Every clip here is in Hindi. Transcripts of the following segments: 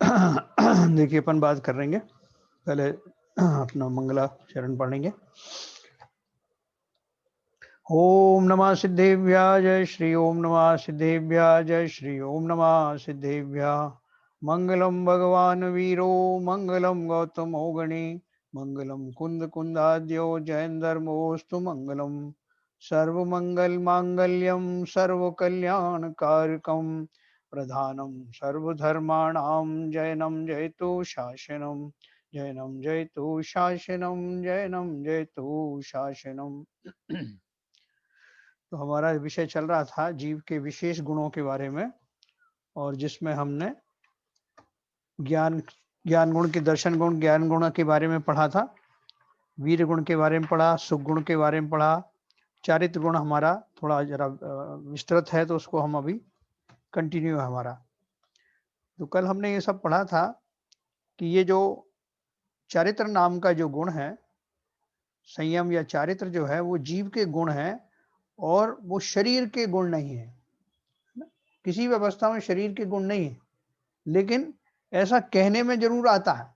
देखिए अपन बात कर लेंगे, पहले अपना मंगला चरण पढ़ेंगे। ओम नमः सिद्धेभ्याः जय श्री ओम नमः सिद्धेभ्याः जय श्री ओम नमः सिद्धेभ्याः। मंगलम भगवान वीरो मंगलम गौतमो गणे मंगलम कुंद कुंदाद्यो जयंदर्मोस्तु मंगलम सर्वमंगल मांगल्यम सर्वकल्याणकारकम प्रधानम सर्वधर्माणां जयनं जयतु शासनम जयनं जयतु शासनम जयनं जयतु शासनम। तो हमारा विषय चल रहा था जीव के विशेष गुणों के बारे में, और जिसमें हमने ज्ञान ज्ञान गुण के दर्शन गुण ज्ञान गुण के बारे में पढ़ा था, वीर गुण के बारे में पढ़ा, सुख गुण के बारे में पढ़ा, चारित्र गुण हमारा थोड़ा जरा विस्तृत है तो उसको हम अभी कंटिन्यू है हमारा। तो कल हमने ये सब पढ़ा था कि ये जो चारित्र नाम का जो गुण है, संयम या चारित्र जो है, वो जीव के गुण है और वो शरीर के गुण नहीं है। किसी भी अवस्था में शरीर के गुण नहीं है, लेकिन ऐसा कहने में जरूर आता है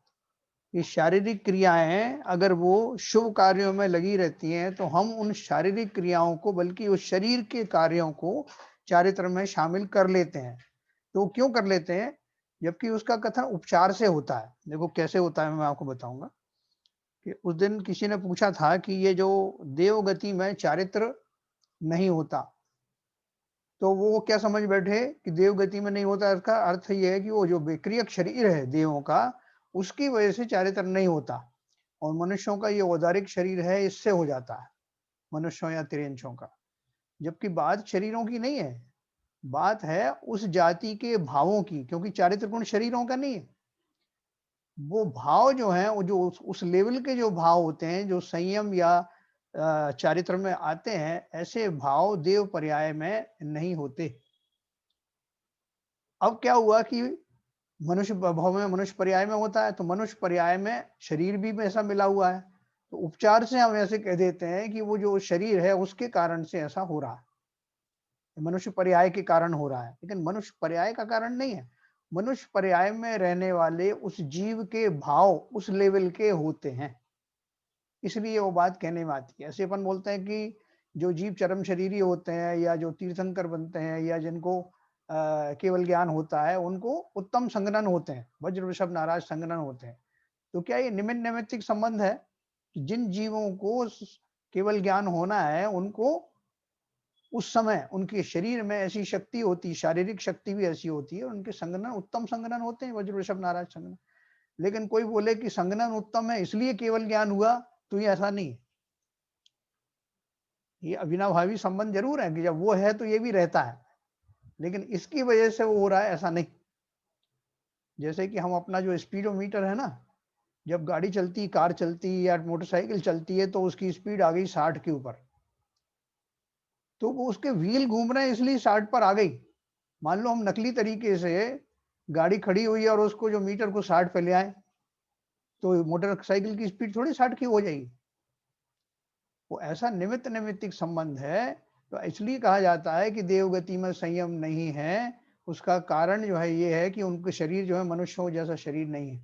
कि शारीरिक क्रियाएं अगर वो शुभ कार्यों में लगी रहती हैं तो हम उन शारीरिक क्रियाओं को, बल्कि उस शरीर के कार्यों को चारित्र में शामिल कर लेते हैं। तो क्यों कर लेते हैं, जबकि उसका कथन उपचार से होता है। देखो कैसे होता है, मैं आपको बताऊंगा। कि उस दिन किसी ने पूछा था कि ये जो देवगति में चारित्र नहीं होता, तो वो क्या समझ बैठे कि देवगति में नहीं होता, इसका अर्थ ये है कि वो जो विक्रियक शरीर है देवों का, उसकी वजह से चारित्र नहीं होता, और मनुष्यों का ये औदारिक शरीर है, इससे हो जाता है, मनुष्यों या तिर्यंशों का। जबकि बात शरीरों की नहीं है, बात है उस जाति के भावों की, क्योंकि चारित्र गुण शरीरों का नहीं है। वो भाव जो है, वो जो उस लेवल के जो भाव होते हैं, जो संयम या चारित्र में आते हैं, ऐसे भाव देव पर्याय में नहीं होते। अब क्या हुआ कि मनुष्य भाव में मनुष्य पर्याय में होता है, तो मनुष्य पर्याय में शरीर भी ऐसा मिला हुआ है, तो उपचार से हम ऐसे कह देते हैं कि वो जो शरीर है उसके कारण से ऐसा हो रहा है, मनुष्य पर्याय के कारण हो रहा है। लेकिन मनुष्य पर्याय का कारण नहीं है, मनुष्य पर्याय में रहने वाले उस जीव के भाव उस लेवल के होते हैं, इसलिए वो बात कहने में आती है। ऐसे अपन बोलते हैं कि जो जीव चरम शरीरी होते हैं, या जो तीर्थंकर बनते हैं, या जिनको केवल ज्ञान होता है, उनको उत्तम संगनन होते हैं, वज्र वृषभ नाराज संगनन होते हैं। तो क्या ये निमित्त नैमित्तिक संबंध है कि जिन जीवों को केवल ज्ञान होना है, उनको उस समय उनके शरीर में ऐसी शक्ति होती, शारीरिक शक्ति भी ऐसी होती है, उनके संगनन उत्तम संगनन होते हैं, वज्र वृषभ नाराज संगनन। लेकिन कोई बोले कि संगनन उत्तम है इसलिए केवल ज्ञान हुआ, तो ये ऐसा नहीं है। ये अविनाभावी संबंध जरूर है कि जब वो है तो ये भी रहता है, लेकिन इसकी वजह से वो हो रहा है ऐसा नहीं। जैसे कि हम अपना जो स्पीडोमीटर है ना, जब गाड़ी चलती, कार चलती या मोटरसाइकिल चलती है, तो उसकी स्पीड आ गई 60 के ऊपर, तो वो उसके व्हील घूम रहे हैं इसलिए 60 पर आ गई। मान लो हम नकली तरीके से गाड़ी खड़ी हुई है और उसको जो मीटर को 60 पे ले आए, तो मोटरसाइकिल की स्पीड थोड़ी 60 की हो जाएगी। वो ऐसा निमित्त नैमित्तिक संबंध है। तो इसलिए कहा जाता है कि देवगति में संयम नहीं है। उसका कारण जो है ये है कि उनके शरीर जो है मनुष्यों जैसा शरीर नहीं है।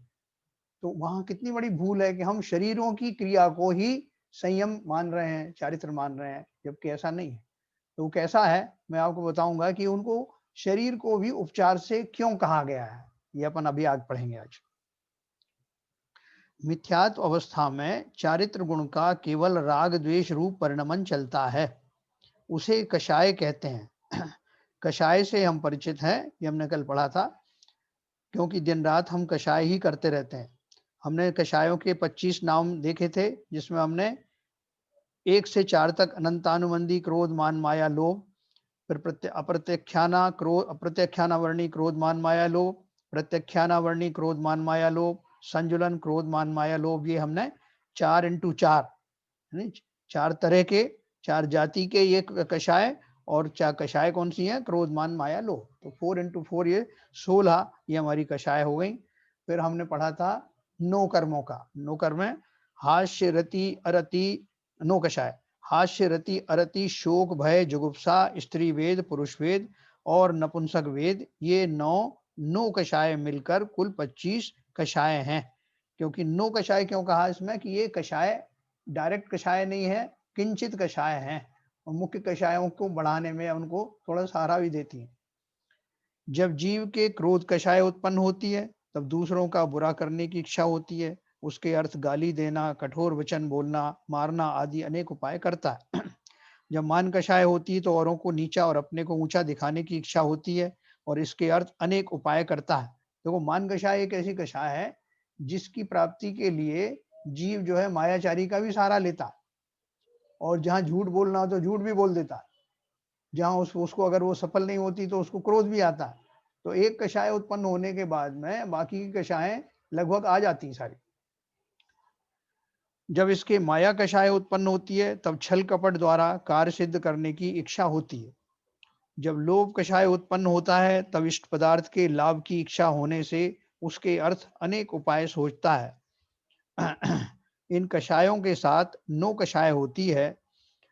तो वहां कितनी बड़ी भूल है कि हम शरीरों की क्रिया को ही संयम मान रहे हैं, चारित्र मान रहे हैं, जबकि ऐसा नहीं है। तो वो कैसा है, मैं आपको बताऊंगा कि उनको शरीर को भी उपचार से क्यों कहा गया है, ये अपन अभी आगे पढ़ेंगे आज। मिथ्यात्व अवस्था में चारित्र गुण का केवल राग द्वेष रूप परिणमन चलता है, उसे कषाय कहते हैं। कषाय से हम परिचित हैं, ये हमने कल पढ़ा था, क्योंकि दिन रात हम कषाय ही करते रहते हैं। हमने कषायों के 25 नाम देखे थे, जिसमें हमने 1 से 4 तक अनंतानुबंधी क्रोध मान माया लोभ, फिर अप्रत्यख्यानावर्णी क्रोध मान माया लोभ, प्रत्यख्यानावर्णी क्रोध मान माया लोभ, संजुलन क्रोध मान माया लोभ, ये हमने 4x4 4 तरह के, 4 जाति के ये कषाय, और 4 कषाय कौन सी है, क्रोध मान माया लोभ। तो 4x4 ये 16 ये हमारी कषाय हो गई। फिर हमने पढ़ा था 9 कर्मों का। 9 कर्म है हास्य रति अरति, 9 कषाय हास्य रति अरति शोक भय जुगुप्सा स्त्री वेद पुरुष वेद और नपुंसक वेद, ये 9 9 कषाय मिलकर कुल 25 कषाय हैं। क्योंकि 9 कषाय क्यों कहा इसमें कि ये कषाय डायरेक्ट कषाय नहीं है, किंचित कषाय हैं और मुख्य कषायों को बढ़ाने में उनको थोड़ा सहारा भी देती हैं। जब जीव के क्रोध कषाय उत्पन्न होती है, तब दूसरों का बुरा करने की इच्छा होती है। उसके अर्थ गाली देना, कठोर वचन बोलना, मारना आदि अनेक उपाय करता है। जब मान कषाय होती है तो औरों को नीचा और अपने को ऊंचा दिखाने की इच्छा होती है और इसके अर्थ अनेक उपाय करता है। देखो, मान कषाय एक ऐसी कषाय है जिसकी प्राप्ति के लिए जीव जो है मायाचारी का भी सहारा लेता है और जहाँ झूठ बोलना हो तो झूठ भी बोल देता है। जहाँ उसको अगर वो सफल नहीं होती तो उसको क्रोध भी आता है। तो एक कषाय उत्पन्न होने के बाद में बाकी की कषायें लगभग आ जाती हैं सारी। जब इसके माया कषाय उत्पन्न होती है तब छल कपट द्वारा कार्य सिद्ध करने की इच्छा होती है। जब लोभ कषाय उत्पन्न होता है तब इष्ट पदार्थ के लाभ की इच्छा होने से उसके अर्थ अनेक उपाय सोचता है। इन कषायों के साथ 9 कषाय होती है।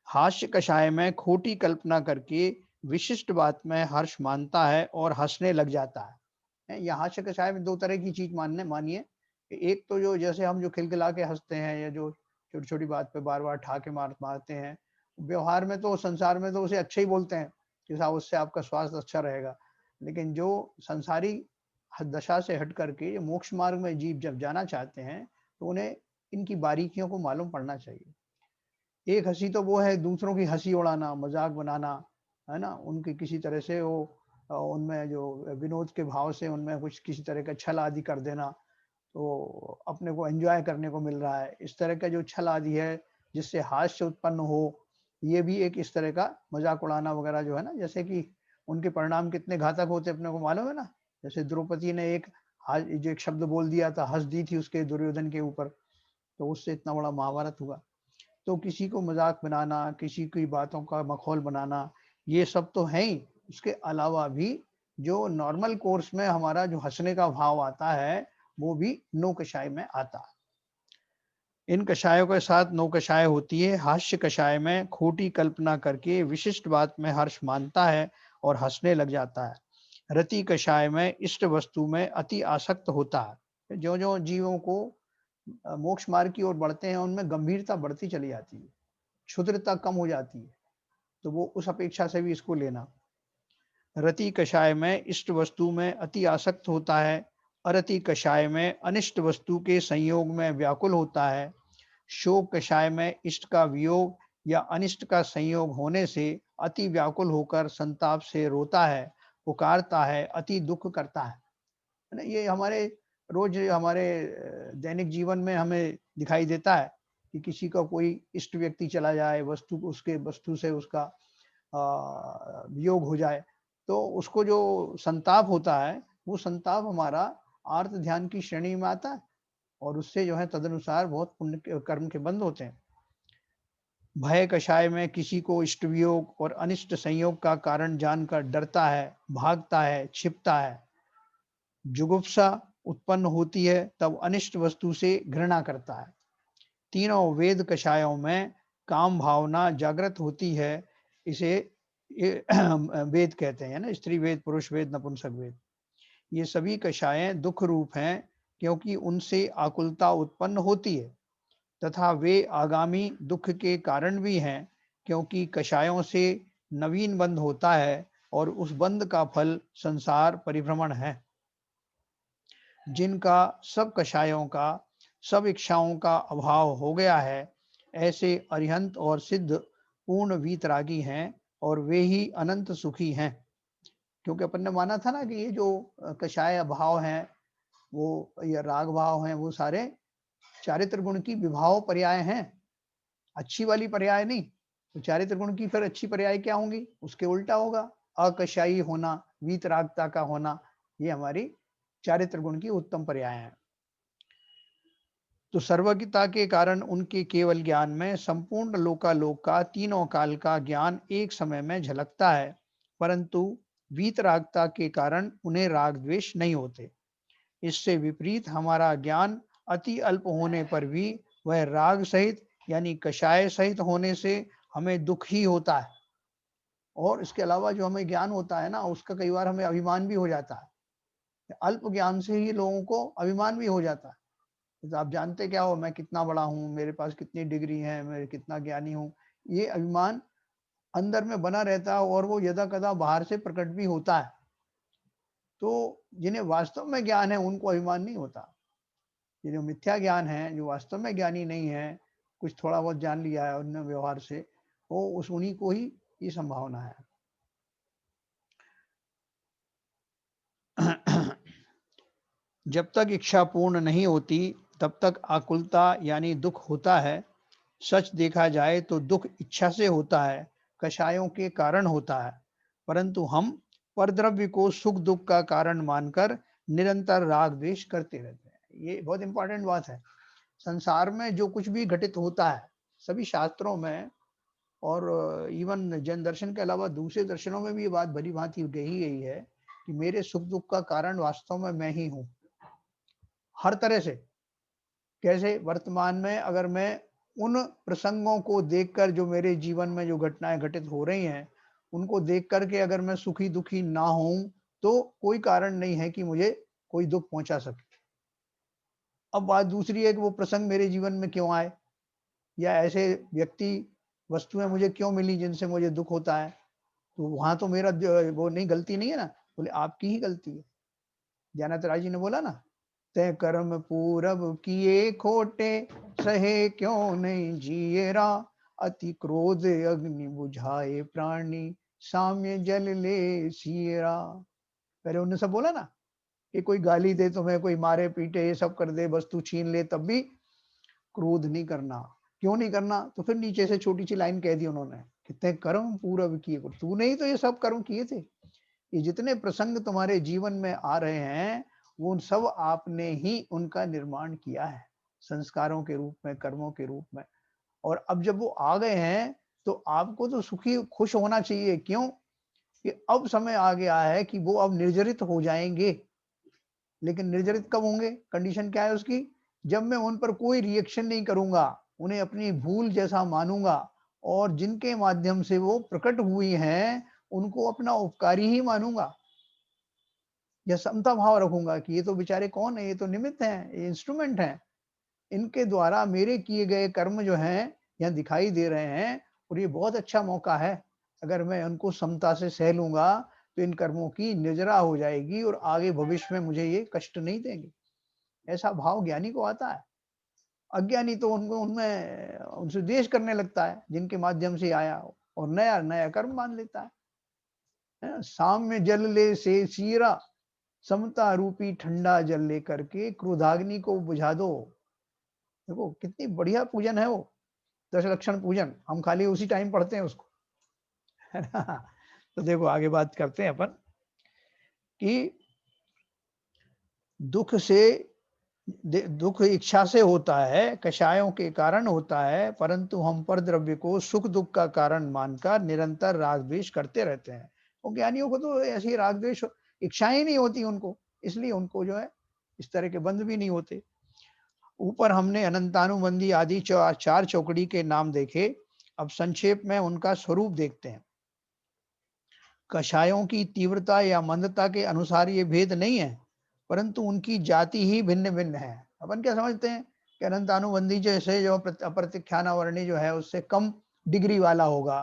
हास्य कषाय में खोटी कल्पना करके विशिष्ट बात में हर्ष मानता है और हंसने लग जाता है। यह हास्य कषाय में 2 तरह की चीज मानिए। एक तो जो जैसे हम जो खिलखिला के हंसते हैं या जो छोटी छोटी बात पे बार बार ठाके मारते हैं, व्यवहार में तो संसार में तो उसे अच्छा ही बोलते हैं कि साहब उससे आपका स्वास्थ्य अच्छा रहेगा। लेकिन जो संसारी दशा से हट करके ये मोक्ष मार्ग में जीव जब जाना चाहते हैं तो उन्हें इनकी बारीकियों को मालूम पड़ना चाहिए। एक हंसी तो वो है दूसरों की हंसी उड़ाना, मजाक बनाना, है ना? उनकी किसी तरह से वो उनमें जो विनोद के भाव से उनमें कुछ किसी तरह का छल आदि कर देना, तो अपने को एंजॉय करने को मिल रहा है। इस तरह का जो छल आदि है जिससे हास्य उत्पन्न हो, ये भी एक इस तरह का मजाक उड़ाना वगैरह जो है ना, जैसे कि उनके परिणाम कितने घातक होते अपने को मालूम है ना। जैसे द्रौपदी ने एक जो एक शब्द बोल दिया था, हंस दी थी उसके दुर्योधन के ऊपर, तो उससे इतना बड़ा महाभारत हुआ। तो किसी को मजाक बनाना, किसी की बातों का मखौल बनाना, ये सब तो है ही। उसके अलावा भी जो नॉर्मल कोर्स में हमारा जो हंसने का भाव आता है, वो भी 9 कषाय में आता है। इन कषायों के साथ 9 कषाय होती है। हास्य कषाय में खोटी कल्पना करके विशिष्ट बात में हर्ष मानता है और हंसने लग जाता है। रति कषाय में इष्ट वस्तु में अति आसक्त होता है। जो जो जीवों को मोक्ष मार्ग की ओर बढ़ते हैं उनमें गंभीरता बढ़ती चली जाती है, क्षुद्रता कम हो जाती है, तो वो उस अपेक्षा से भी इसको लेना। रति कषाय में इष्ट वस्तु में अति आसक्त होता है। अरति कषाय में अनिष्ट वस्तु के संयोग में व्याकुल होता है। शोक कषाय में इष्ट का वियोग या अनिष्ट का संयोग होने से अति व्याकुल होकर संताप से रोता है, पुकारता है, अति दुख करता है ना। ये हमारे रोज हमारे दैनिक जीवन में हमें दिखाई देता है कि किसी का कोई इष्ट व्यक्ति चला जाए, उसके वस्तु से उसका वियोग हो जाए, तो उसको जो संताप होता है, वो संताप हमारा आर्त ध्यान की श्रेणी में आता है और उससे जो है तदनुसार बहुत पुण्य के कर्म के बंद होते हैं। भय कषाय में किसी को इष्ट वियोग और अनिष्ट संयोग का कारण जानकर डरता है, भागता है, छिपता है। जुगुप्सा उत्पन्न होती है तब अनिष्ट वस्तु से घृणा करता है। तीनों वेद कषायों में काम भावना जागृत होती है। इसे वेद कहते हैं ना, स्त्री वेद, पुरुष वेद, नपुंसक वेद। ये सभी कषायें दुख रूप हैं क्योंकि उनसे आकुलता उत्पन्न होती है तथा वे आगामी दुख के कारण भी हैं क्योंकि कषायों से नवीन बंध होता है और उस बंध का फल संसार परिभ्रमण है। जिनका सब कषायों का, सब इच्छाओं का अभाव हो गया है, ऐसे अरिहंत और सिद्ध पूर्ण वीतरागी हैं और वे ही अनंत सुखी हैं। क्योंकि अपन ने माना था ना कि ये जो कषाय भाव हैं, वो या राग भाव हैं, वो सारे चारित्र गुण की विभाव पर्याय हैं, अच्छी वाली पर्याय नहीं। तो चारित्र गुण की फिर अच्छी पर्याय क्या होंगी? उसके उल्टा होगा, अकषाई होना, वीतरागता का होना। ये हमारी चारित्र गुण की उत्तम पर्याय है। तो सर्वज्ञता के कारण उनके केवल ज्ञान में संपूर्ण लोकालोक का, तीनों काल का ज्ञान एक समय में झलकता है, परंतु वीतरागता के कारण उन्हें राग द्वेष नहीं होते। इससे विपरीत हमारा ज्ञान अति अल्प होने पर भी वह राग सहित यानी कषाय सहित होने से हमें दुख ही होता है। और इसके अलावा जो हमें ज्ञान होता है ना, उसका कई बार हमें अभिमान भी हो जाता है अल्प ज्ञान से ही लोगों को अभिमान भी हो जाता है। तो आप जानते क्या हो, मैं कितना बड़ा हूँ, मेरे पास कितनी डिग्री है, मैं कितना ज्ञानी हूँ। ये अभिमान अंदर में बना रहता है और वो यदा-कदा बाहर से प्रकट भी होता है। तो जिन्हें वास्तव में ज्ञान है उनको अभिमान नहीं होता। ये जो मिथ्या ज्ञान है, जो वास्तव में ज्ञानी नहीं है, कुछ थोड़ा बहुत जान लिया है उन्होंने व्यवहार से, वो उस उन्हीं को ही ये संभावना है। जब तक इच्छा पूर्ण नहीं होती तब तक आकुलता यानी दुख होता है। सच देखा जाए तो दुख इच्छा से होता है, कषायों के कारण होता है, परंतु हम परद्रव्य को सुख दुख का कारण मानकर निरंतर राग द्वेष करते रहते हैं। ये बहुत इंपॉर्टेंट बात है। संसार में जो कुछ भी घटित होता है, सभी शास्त्रों में और इवन जैन दर्शन के अलावा दूसरे दर्शनों में भी ये बात भली भांति कही गई है कि मेरे सुख दुख का कारण वास्तव में मैं ही हूँ, हर तरह से। कैसे? वर्तमान में अगर मैं उन प्रसंगों को देखकर जो मेरे जीवन में जो घटनाएं घटित हो रही हैं, उनको देख कर के अगर मैं सुखी दुखी ना हूं, तो कोई कारण नहीं है कि मुझे कोई दुख पहुंचा सके। अब बात दूसरी है कि वो प्रसंग मेरे जीवन में क्यों आए, या ऐसे व्यक्ति वस्तुएं मुझे क्यों मिली जिनसे मुझे दुख होता है। तो वहां तो मेरा वो नहीं, गलती नहीं है ना। बोले आपकी ही गलती है। ज्ञानाथ राय जी ने बोला ना, तय कर्म पूरब किए खोटे, सहे क्यों नहीं जिए रा, अति क्रोध अग्नि बुझाए प्राणी, साम्य जल ले सियरा। पहले उन्होंने सब बोला ना कि कोई गाली दे तुम्हें, कोई मारे पीटे, ये सब कर दे, वस्तु छीन ले, तब भी क्रोध नहीं करना। क्यों नहीं करना? तो फिर नीचे से छोटी सी लाइन कह दी उन्होंने कि तय कर्म पूरब किए, तूने ही तो ये सब कर्म किए थे। ये जितने प्रसंग तुम्हारे जीवन में आ रहे हैं, वो सब आपने ही उनका निर्माण किया है, संस्कारों के रूप में, कर्मों के रूप में। और अब जब वो आ गए हैं तो आपको तो सुखी खुश होना चाहिए। क्यों? कि अब समय आ गया है कि वो अब निर्जरित हो जाएंगे। लेकिन निर्जरित कब होंगे? कंडीशन क्या है उसकी? जब मैं उन पर कोई रिएक्शन नहीं करूंगा, उन्हें अपनी भूल जैसा मानूंगा, और जिनके माध्यम से वो प्रकट हुई हैं उनको अपना उपकारी ही मानूंगा, या समता भाव रखूंगा कि ये तो बेचारे कौन है, ये तो निमित्त हैं, ये इंस्ट्रूमेंट हैं, इनके द्वारा मेरे किए गए कर्म जो हैं यहाँ दिखाई दे रहे हैं, और ये बहुत अच्छा मौका है। अगर मैं उनको समता से सह लूंगा तो इन कर्मों की निजरा हो जाएगी और आगे भविष्य में मुझे ये कष्ट नहीं देंगे। ऐसा भाव ज्ञानी को आता है। अज्ञानी तो उनको उनमें उनसे द्वेष करने लगता है जिनके माध्यम से आया, और नया नया कर्म मान लेता है। साम्य जल ले से सीरा, समता रूपी ठंडा जल लेकर के क्रोधाग्नि को बुझा दो। देखो कितनी बढ़िया पूजन है वो, दश लक्षण पूजन। हम खाली उसी टाइम पढ़ते हैं उसको, है ना। तो देखो आगे बात करते हैं अपन कि दुख से दुख इच्छा से होता है, कषायों के कारण होता है, परंतु हम पर द्रव्य को सुख दुख का कारण मानकर निरंतर राग द्वेष करते रहते हैं। और ज्ञानियों को तो ऐसी राग द्वेष इच्छाएं नहीं होती उनको, इसलिए उनको जो है इस तरह के बंध भी नहीं होते। ऊपर हमने अनंतानुबंधी आदि चार चौकड़ी के नाम देखे। अब संक्षेप में उनका स्वरूप देखते हैं। कषायों की तीव्रता या मंदता के अनुसार ये भेद नहीं है, परंतु उनकी जाति ही भिन्न भिन्न है। अपन क्या समझते हैं कि अनंतानुबंधी जैसे जो अप्रत्यख्यानावर्णी जो है उससे कम डिग्री वाला होगा,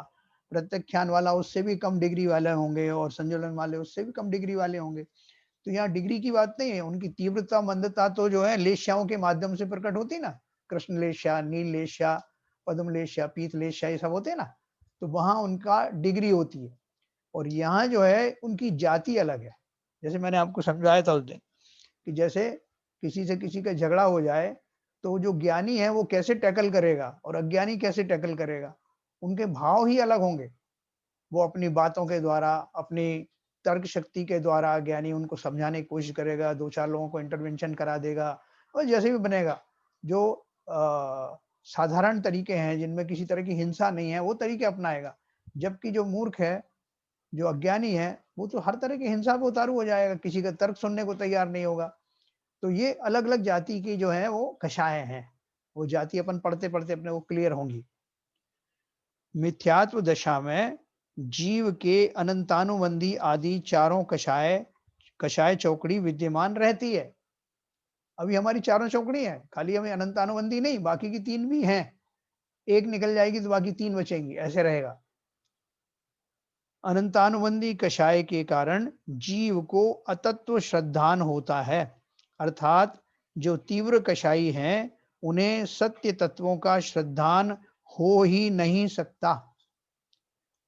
प्रत्यख्यान वाला उससे भी कम डिग्री वाले होंगे, और संजुलन वाले उससे भी कम डिग्री वाले होंगे। तो यहाँ डिग्री की बात नहीं है, उनकी तीव्रता मंदता तो जो है लेश्याओं के माध्यम से प्रकट होती ना। कृष्ण लेश्या, नील लेश्या, पद्म लेश्या, पीत लेश्या, ये सब होते हैं ना। तो वहां उनका डिग्री होती है, और यहाँ जो है उनकी जाति अलग है। जैसे मैंने आपको समझाया था उस दिन कि जैसे किसी से किसी का झगड़ा हो जाए तो जो ज्ञानी है वो कैसे टैकल करेगा और अज्ञानी कैसे टैकल करेगा, उनके भाव ही अलग होंगे। वो अपनी बातों के द्वारा, अपनी तर्क शक्ति के द्वारा ज्ञानी उनको समझाने की कोशिश करेगा, दो चार लोगों को इंटरवेंशन करा देगा, और जैसे भी बनेगा। जो साधारण तरीके हैं जिनमें किसी तरह की हिंसा नहीं है, वो तरीके अपनाएगा। जबकि जो मूर्ख है, जो अज्ञानी है, वो तो हर तरह की हिंसा पे उतारू हो जाएगा, किसी का तर्क सुनने को तैयार नहीं होगा। तो ये अलग अलग जाति की जो है वो कषाय हैं। वो जाति अपन पढ़ते पढ़ते अपने को क्लियर होंगी। मिथ्यात्व दशा में जीव के अनंतानुबंधी आदि चारों कषाय कषाय चौकड़ी विद्यमान रहती है। अभी हमारी चारों चौकड़ी है, खाली हमें अनंतानुबंधी नहीं, बाकी की 3 भी हैं। एक निकल जाएगी तो बाकी 3 बचेंगी, ऐसे रहेगा। अनंतानुबंधी कषाय के कारण जीव को अतत्व श्रद्धान होता है, अर्थात जो तीव्र कषाई हैं उन्हें सत्य तत्वों का श्रद्धान हो ही नहीं सकता।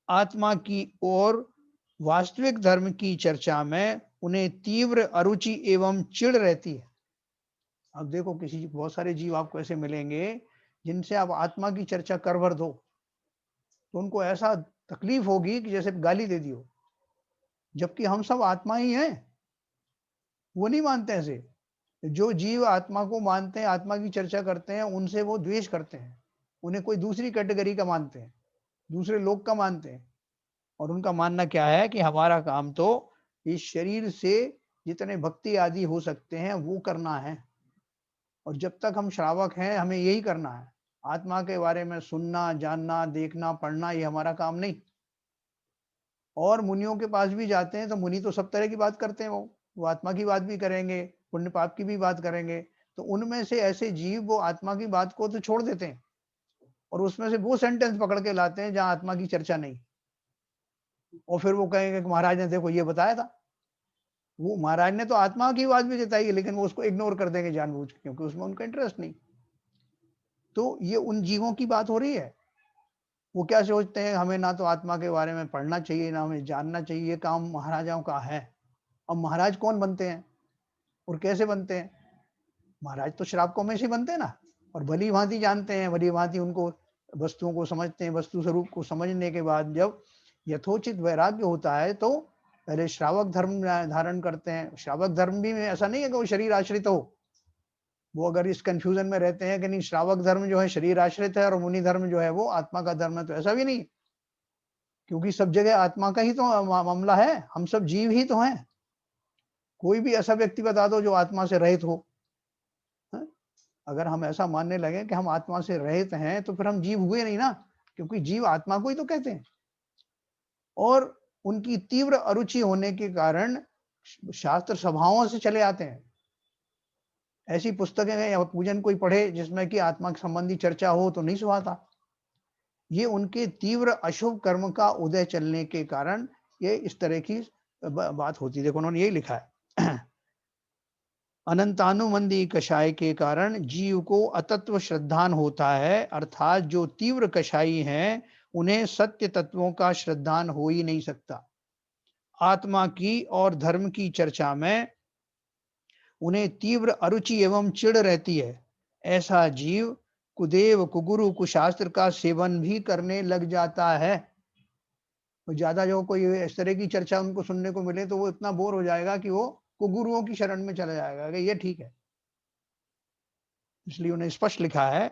आत्मा की ओर वास्तविक धर्म की चर्चा में उन्हें तीव्र अरुचि एवं चिढ़ रहती है। अब देखो, बहुत सारे जीव आपको ऐसे मिलेंगे जिनसे आप आत्मा की चर्चा कर भर दो तो उनको ऐसा तकलीफ होगी कि जैसे गाली दे दी हो, जबकि हम सब आत्मा ही हैं। वो नहीं मानते ऐसे। जो जीव आत्मा को मानते हैं, आत्मा की चर्चा करते हैं, उनसे वो द्वेष करते हैं, उन्हें कोई दूसरी कैटेगरी का मानते हैं, दूसरे लोग का मानते हैं। और उनका मानना क्या है कि हमारा काम तो इस शरीर से जितने भक्ति आदि हो सकते हैं वो करना है, और जब तक हम श्रावक हैं हमें यही करना है। आत्मा के बारे में सुनना, जानना, देखना, पढ़ना ये हमारा काम नहीं। और मुनियों के पास भी जाते हैं तो मुनि तो सब तरह की बात करते हैं, वो आत्मा की बात भी करेंगे, पुण्य पाप की भी बात करेंगे। तो उनमें से ऐसे जीव वो आत्मा की बात को तो छोड़ देते हैं और उसमें से वो सेंटेंस पकड़ के लाते हैं जहां आत्मा की चर्चा नहीं, और फिर वो कहेंगे कि महाराज ने देखो ये बताया था। वो महाराज ने तो आत्मा की बात भी जताई है, लेकिन वो उसको इग्नोर कर देंगे जानबूझ के, क्योंकि उसमें उनका इंटरेस्ट नहीं। तो ये उन जीवों की बात हो रही है। वो क्या सोचते हैं, हमें ना तो आत्मा के बारे में पढ़ना चाहिए, ना हमें जानना चाहिए, ये काम महाराजाओं का है। अब महाराज कौन बनते हैं और कैसे बनते हैं? महाराज तो श्रावकों में से बनते हैं ना, और भली भांति जानते हैं, भली भांति उनको वस्तुओं को समझते हैं। वस्तु स्वरूप को समझने के बाद जब यथोचित वैराग्य होता है तो पहले श्रावक धर्म धारण करते हैं। श्रावक धर्म भी में ऐसा नहीं है कि वो शरीर आश्रित हो। वो अगर इस कंफ्यूजन में रहते हैं कि नहीं श्रावक धर्म जो है शरीर आश्रित है और मुनि धर्म जो है वो आत्मा का धर्म है, तो ऐसा भी नहीं, क्योंकि सब जगह आत्मा का ही तो मामला है। हम सब जीव ही तो हैं। कोई भी ऐसा व्यक्ति बता दो जो आत्मा से रहित हो। अगर हम ऐसा मानने लगे कि हम आत्मा से रहित हैं तो फिर हम जीव हुए नहीं ना, क्योंकि जीव आत्मा को ही तो कहते हैं। और उनकी तीव्र अरुचि होने के कारण शास्त्र सभाओं से चले आते हैं। ऐसी पुस्तकें या पूजन कोई पढ़े जिसमें कि आत्मा के संबंधी चर्चा हो तो नहीं सुहाता। ये उनके तीव्र अशुभ कर्म का उदय चलने के कारण ये इस तरह की बात होती है। देखो उन्होंने यही लिखा है अनंतानुबंधी कषाय के कारण जीव को अतत्व श्रद्धान होता है, अर्थात जो तीव्र कषाई हैं उन्हें सत्य तत्वों का श्रद्धान हो ही नहीं सकता। आत्मा की और धर्म की चर्चा में उन्हें तीव्र अरुचि एवं चिढ़ रहती है। ऐसा जीव कुदेव, कुगुरु, कुशास्त्र का सेवन भी करने लग जाता है। तो ज्यादा जो कोई इस तरह की चर्चा उनको सुनने को मिले तो वो इतना बोर हो जाएगा कि वो कुगुरुओं की शरण में चला जाएगा कि ये ठीक है। इसलिए उन्हें स्पष्ट लिखा है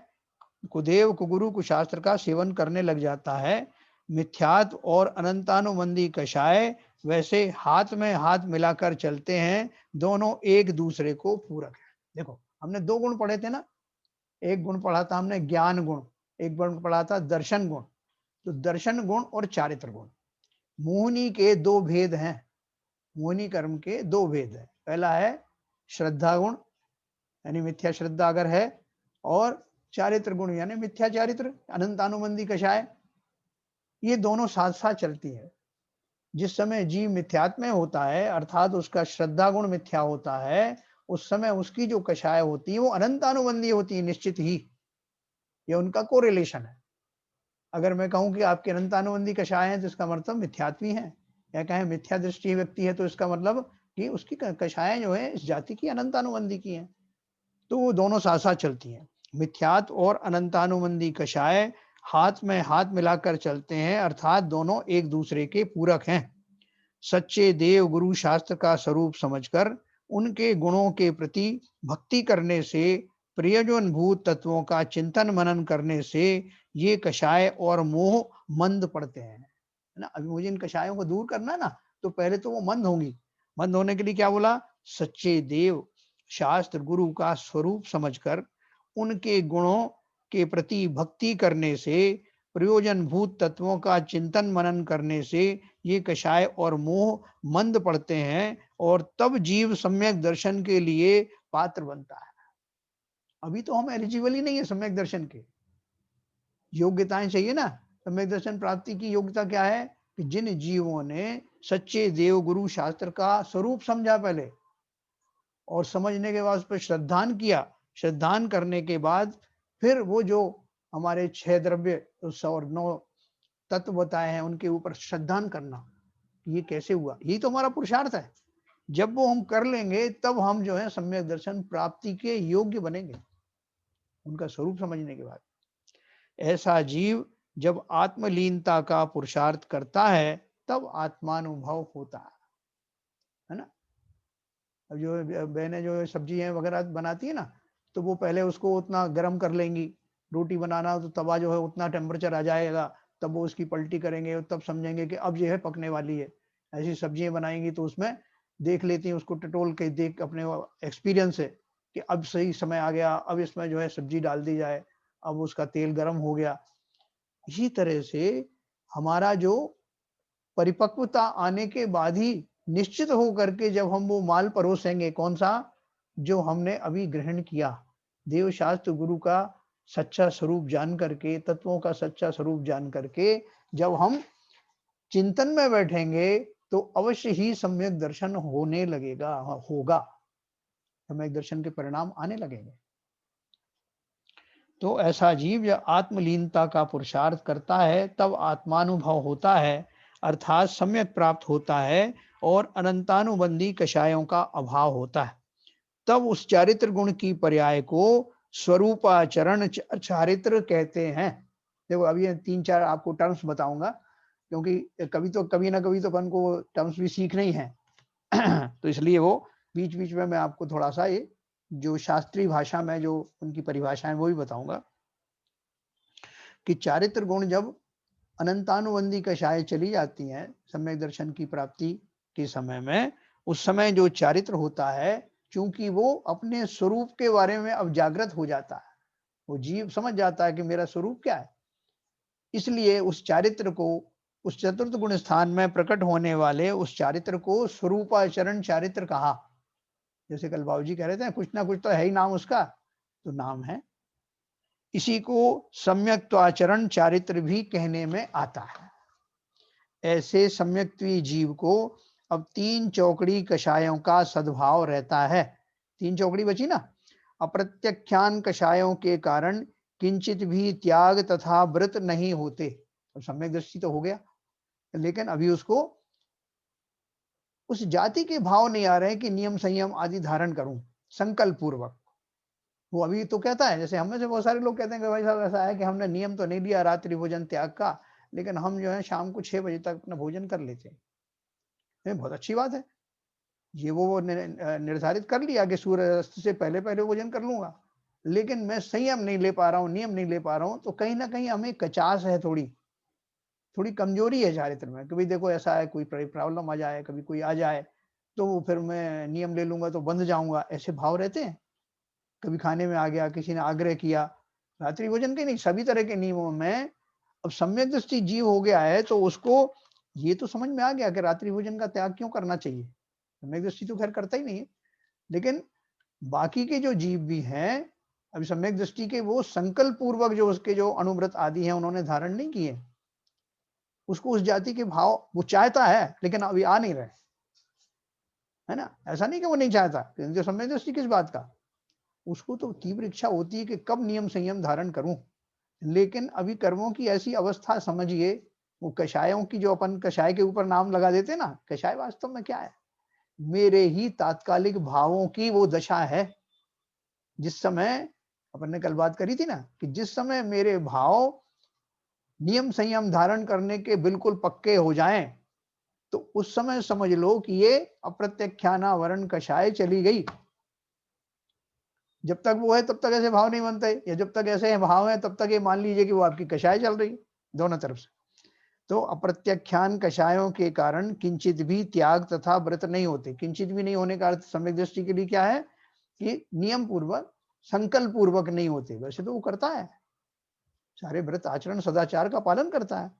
कुदेव, कुगुरु, कुशास्त्र का सेवन करने लग जाता है। मिथ्यात्व और अनंतानुबंधी कषाय वैसे हाथ में हाथ मिलाकर चलते हैं, दोनों एक दूसरे को पूरक है। देखो हमने 2 गुण पढ़े थे ना, एक गुण पढ़ा था हमने ज्ञान गुण, एक गुण पढ़ा था दर्शन गुण। तो दर्शन गुण और चारित्र गुण, मोहिनी के 2 भेद हैं। मोहिनी कर्म के 2 भेद हैं। पहला है श्रद्धा गुण, यानी मिथ्या श्रद्धा अगर है, और चारित्र गुण यानी मिथ्या चारित्र, अनंतानुबंधी कषाय। ये दोनों साथ साथ चलती है। जिस समय जीव मिथ्यात्व में होता है, अर्थात उसका श्रद्धा गुण मिथ्या होता है, उस समय उसकी जो कषाय होती है वो अनंतानुबंधी होती है निश्चित ही। ये उनका कोरिलेशन है। अगर मैं कहूं कि आपके अनंतानुबंधी कषाय हैं तो इसका मतलब मिथ्यात्वी है, या कहें मिथ्या दृष्टि व्यक्ति है तो इसका मतलब कि उसकी कषाएं जो है इस जाति की अनंतानुबंधी की हैं। तो वो दोनों साथ साथ चलती हैं। मिथ्यात्व और अनंतानुबंधी कषाय हाथ में हाथ मिलाकर चलते हैं, अर्थात दोनों एक दूसरे के पूरक हैं। सच्चे देव गुरु शास्त्र का स्वरूप समझकर उनके गुणों के प्रति भक्ति करने से, प्रयोजन भूत तत्वों का चिंतन मनन करने से ये कषाय और मोह मंद पड़ते हैं, है ना। अभी मुझे इन कषायों को दूर करना है ना, तो पहले तो वो मंद होंगी। मंद होने के लिए क्या बोला? सच्चे देव शास्त्र गुरु का स्वरूप समझकर उनके गुणों के प्रति भक्ति करने से, प्रयोजन भूत तत्वों का चिंतन मनन करने से ये कषाय और मोह मंद पड़ते हैं और तब जीव सम्यक दर्शन के लिए पात्र बनता है। अभी तो हम एलिजिबल ही नहीं है सम्यक दर्शन के, योग्यताएं चाहिए ना। सम्यक दर्शन प्राप्ति की योग्यता क्या है कि जिन जीवों ने सच्चे देव गुरु शास्त्र का स्वरूप समझा पहले, और समझने के बाद उस पर श्रद्धान किया, श्रद्धान करने के बाद फिर वो जो हमारे 6 द्रव्य और 9 तत्व बताए हैं उनके ऊपर श्रद्धान करना, ये कैसे हुआ, यही तो हमारा पुरुषार्थ है। जब वो हम कर लेंगे तब हम जो है सम्यक दर्शन प्राप्ति के योग्य बनेंगे, उनका स्वरूप समझने के बाद। ऐसा जीव जब आत्मलीनता का पुरुषार्थ करता है तब आत्मानुभव होता है ना। अब जो बहनें जो सब्जी है वगैरह बनाती है ना, तो वो पहले उसको उतना गर्म कर लेंगी, रोटी बनाना तो तवा जो है उतना टेम्परेचर आ जाएगा, तब वो उसकी पलटी करेंगे, तब समझेंगे कि अब ये है पकने वाली है। ऐसी सब्जियां बनाएंगी तो उसमें देख लेती हैं, उसको टटोल के देख अपने एक्सपीरियंस से कि अब सही समय आ गया, अब इसमें जो है सब्जी डाल दी जाए, अब उसका तेल गर्म हो गया। इसी तरह से हमारा जो परिपक्वता आने के बाद ही निश्चित हो करके जब हम वो माल परोसेंगे, कौन सा, जो हमने अभी ग्रहण किया, देव शास्त्र गुरु का सच्चा स्वरूप जान करके, तत्वों का सच्चा स्वरूप जान करके जब हम चिंतन में बैठेंगे तो अवश्य ही सम्यक दर्शन होने लगेगा, होगा, सम्यक दर्शन के परिणाम आने लगेंगे। तो ऐसा जीव जब आत्मलीनता का पुरुषार्थ करता है तब आत्मानुभव होता है, अर्थात सम्यक प्राप्त होता है और अनंतानुबंधी कषायों का अभाव होता है। तब उस चारित्र गुण की पर्याय को स्वरूपाचरण चारित्र कहते हैं। देखो अभी 3-4 आपको टर्म्स बताऊंगा, क्योंकि कभी ना कभी तो अपन को टर्म्स भी सीखने ही है। तो इसलिए वो बीच बीच में मैं आपको थोड़ा सा ये जो शास्त्रीय भाषा में जो उनकी परिभाषाएं वो भी बताऊंगा कि चारित्र गुण जब अनंतानुबंधी कषाय चली जाती हैं सम्यक दर्शन की प्राप्ति के समय में, उस समय जो चारित्र होता है, चूंकि वो अपने स्वरूप के बारे में अब जागृत हो जाता है, वो जीव समझ जाता है कि मेरा स्वरूप क्या है, इसलिए उस चारित्र को, उस चतुर्थ गुण स्थान में प्रकट होने वाले उस चारित्र को स्वरूपाचरण चारित्र कहा। जैसे कल बाबूजी कह रहे थे कुछ ना कुछ तो है ही नाम उसका, तो नाम है, इसी को सम्यक्त्वाचरण चारित्र भी कहने में आता है। ऐसे सम्यक्त्वी जीव को अब 3 चौकड़ी कषायों का सद्भाव रहता है। 3 चौकड़ी बची ना, अप्रत्यख्यान कषायों के कारण किंचित भी त्याग तथा व्रत नहीं होते। तो सम्यक दृष्टि तो हो गया, लेकिन अभी उसको उस जाति के भाव नहीं आ रहे कि नियम संयम आदि धारण करूं संकल्प पूर्वक। वो अभी तो कहता है, जैसे हम में से बहुत सारे लोग कहते हैं कि भाई साहब ऐसा है कि हमने नियम तो नहीं लिया रात्रि भोजन त्याग का, लेकिन हम जो है शाम को 6 बजे तक अपना भोजन कर लेते हैं। ये बहुत अच्छी बात है, ये वो निर्धारित कर लिया कि सूर्यास्त से पहले पहले भोजन कर लूंगा, लेकिन मैं संयम नहीं ले पा रहा हूँ, नियम नहीं ले पा रहा हूँ, तो कहीं ना कहीं हमें कचास है, थोड़ी थोड़ी कमजोरी है चारित्र में। कभी देखो ऐसा है कोई प्रॉब्लम आ जाए, कभी कोई आ जाए, तो फिर मैं नियम ले लूंगा तो बंध जाऊंगा, ऐसे भाव रहते हैं। कभी खाने में आ गया, किसी ने आग्रह किया, रात्रि भोजन के नहीं, सभी तरह के नियमों में अब सम्यक दृष्टि जीव हो गया है तो उसको ये तो समझ में आ गया कि रात्रि भोजन का त्याग क्यों करना चाहिए। सम्यक दृष्टि तो खैर करता ही नहीं है, लेकिन बाकी के जो जीव भी हैं, अभी सम्यक दृष्टि के वो संकल्प पूर्वक जो उसके जो अनुव्रत आदि हैं उन्होंने धारण नहीं किए, उसको उस जाति के भाव वो चाहता है लेकिन अभी आ नहीं रहे, है ना। ऐसा नहीं कि वो नहीं चाहता, जो सम्यक दृष्टि किस बात का, उसको तो तीव्र इच्छा होती है कि कब नियम संयम धारण करूं, लेकिन अभी कर्मों की ऐसी अवस्था समझिए, वो कषायों की जो अपन कषाय के ऊपर नाम लगा देते हैं ना, कषाय वास्तव में क्या है, मेरे ही तात्कालिक भावों की वो दशा है। जिस समय अपन ने कल बात करी थी ना कि जिस समय मेरे भाव नियम संयम धारण करने के बिल्कुल पक्के हो जाएं, तो उस समय समझ लो कि ये अप्रत्यख्याना वर्ण कषाय चली गई। जब तक वो है तब तक ऐसे भाव नहीं बनते, या जब तक ऐसे भाव है तब तक ये मान लीजिए कि वो आपकी कषाय चल रही, दोनों तरफ से। तो अप्रत्यख्यान कषायों के कारण किंचित भी त्याग तथा व्रत नहीं होते। किंचित भी नहीं होने का अर्थ सम्यक दृष्टि के लिए क्या है कि नियम पूर्वक संकल्प पूर्वक नहीं होते, वैसे तो वो करता है, सारे व्रत आचरण सदाचार का पालन करता है।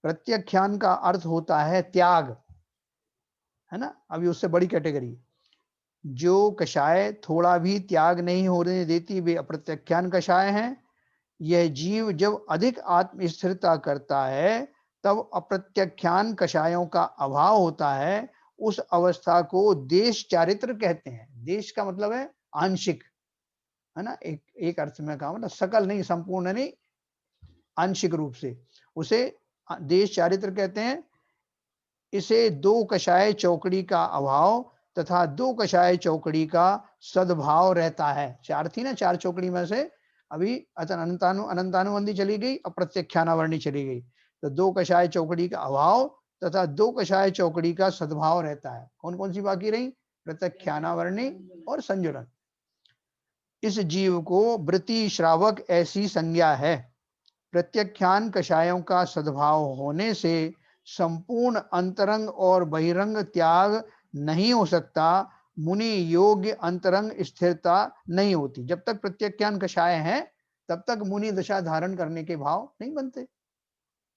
प्रत्याख्यान का अर्थ होता है त्याग, है ना। अभी उससे बड़ी कैटेगरी, जो कषाय थोड़ा भी त्याग नहीं होने देती वे अप्रत्याख्यान कषाय हैं। यह जीव जब अधिक आत्म स्थिरता करता है तब अप्रत्याख्यान कषायों का अभाव होता है। उस अवस्था को देश चारित्र कहते हैं। देश का मतलब है आंशिक, है ना। एक एक अर्थ में कहा मतलब सकल नहीं, संपूर्ण नहीं, आंशिक रूप से उसे देश चारित्र कहते हैं। इसे दो कषाय चौकड़ी का अभाव तथा दो कषाय चौकड़ी का सद्भाव रहता है। चार थी ना, चार चौकड़ी में से अभी अनंतानुबंधी चली गई, अप्रत्याख्यानावर्णी चली गई, तो दो कषाय चौकड़ी का अभाव तथा दो कषाय चौकड़ी का सद्भाव रहता है। कौन कौन सी बाकी रही? प्रत्याख्यानावर्णी और संजुलन। इस जीव को वृत्ति श्रावक ऐसी संज्ञा है। प्रत्याख्यान कषायों का सद्भाव होने से संपूर्ण अंतरंग और बहिरंग त्याग नहीं हो सकता। मुनि योग्य अंतरंग स्थिरता नहीं होती। जब तक प्रत्याख्यान कषाय है तब तक मुनि दशा धारण करने के भाव नहीं बनते।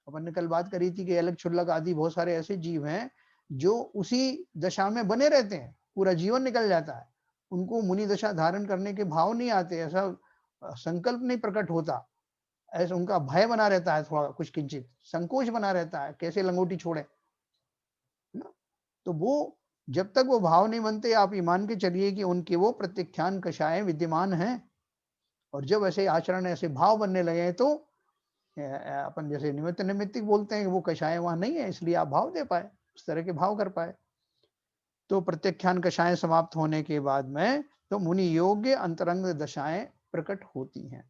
अपन ने कल बात करी थी कि अलग क्षुल्लक आदि बहुत सारे ऐसे जीव हैं जो उसी दशा में बने रहते हैं, पूरा जीवन निकल जाता है, उनको मुनि दशा धारण करने के भाव नहीं आते, ऐसा संकल्प नहीं प्रकट होता, ऐसा उनका भय बना रहता है, थोड़ा कुछ किंचित संकोच बना रहता है, कैसे लंगोटी छोड़े ना। तो वो जब तक वो भाव नहीं बनते, आप ये मान के चलिए कि उनके वो प्रत्याख्यान कषाय विद्यमान हैं। और जब ऐसे आचरण, ऐसे भाव बनने लगे तो अपन जैसे निमित्त निमित्तिक बोलते हैं कि वो कषाय वहां नहीं है, इसलिए आप भाव दे पाए, उस तरह के भाव कर पाए। तो प्रत्याख्यान कषाएं समाप्त होने के बाद में तो मुनि योग्य अंतरंग दशाएं प्रकट होती हैं।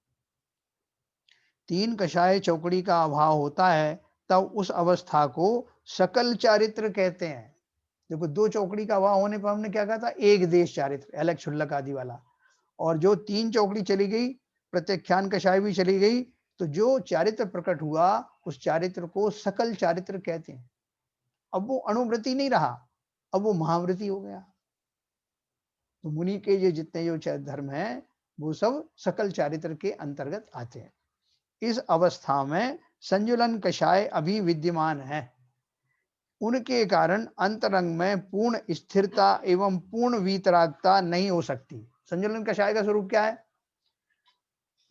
तीन कषाय चौकड़ी का अभाव होता है तब उस अवस्था को सकल चारित्र कहते हैं। देखो, दो चौकड़ी का अभाव होने पर हमने क्या कहा था? एक देश चारित्र, अलग क्षुल्लक आदि वाला। और जो तीन चौकड़ी चली गई, प्रत्याख्यान कषाय भी चली गई, तो जो चारित्र प्रकट हुआ उस चारित्र को सकल चारित्र कहते हैं। अब वो अणुवृत्ति नहीं रहा, अब वो महावृत्ति हो गया। तो मुनि के ये जितने जो धर्म है वो सब सकल चारित्र के अंतर्गत आते हैं। इस अवस्था में संजुलन कषाय अभी विद्यमान है। उनके कारण अंतरंग में पूर्ण स्थिरता एवं पूर्ण वीतरागता नहीं हो सकती। संजुलन कषाय का स्वरूप क्या है?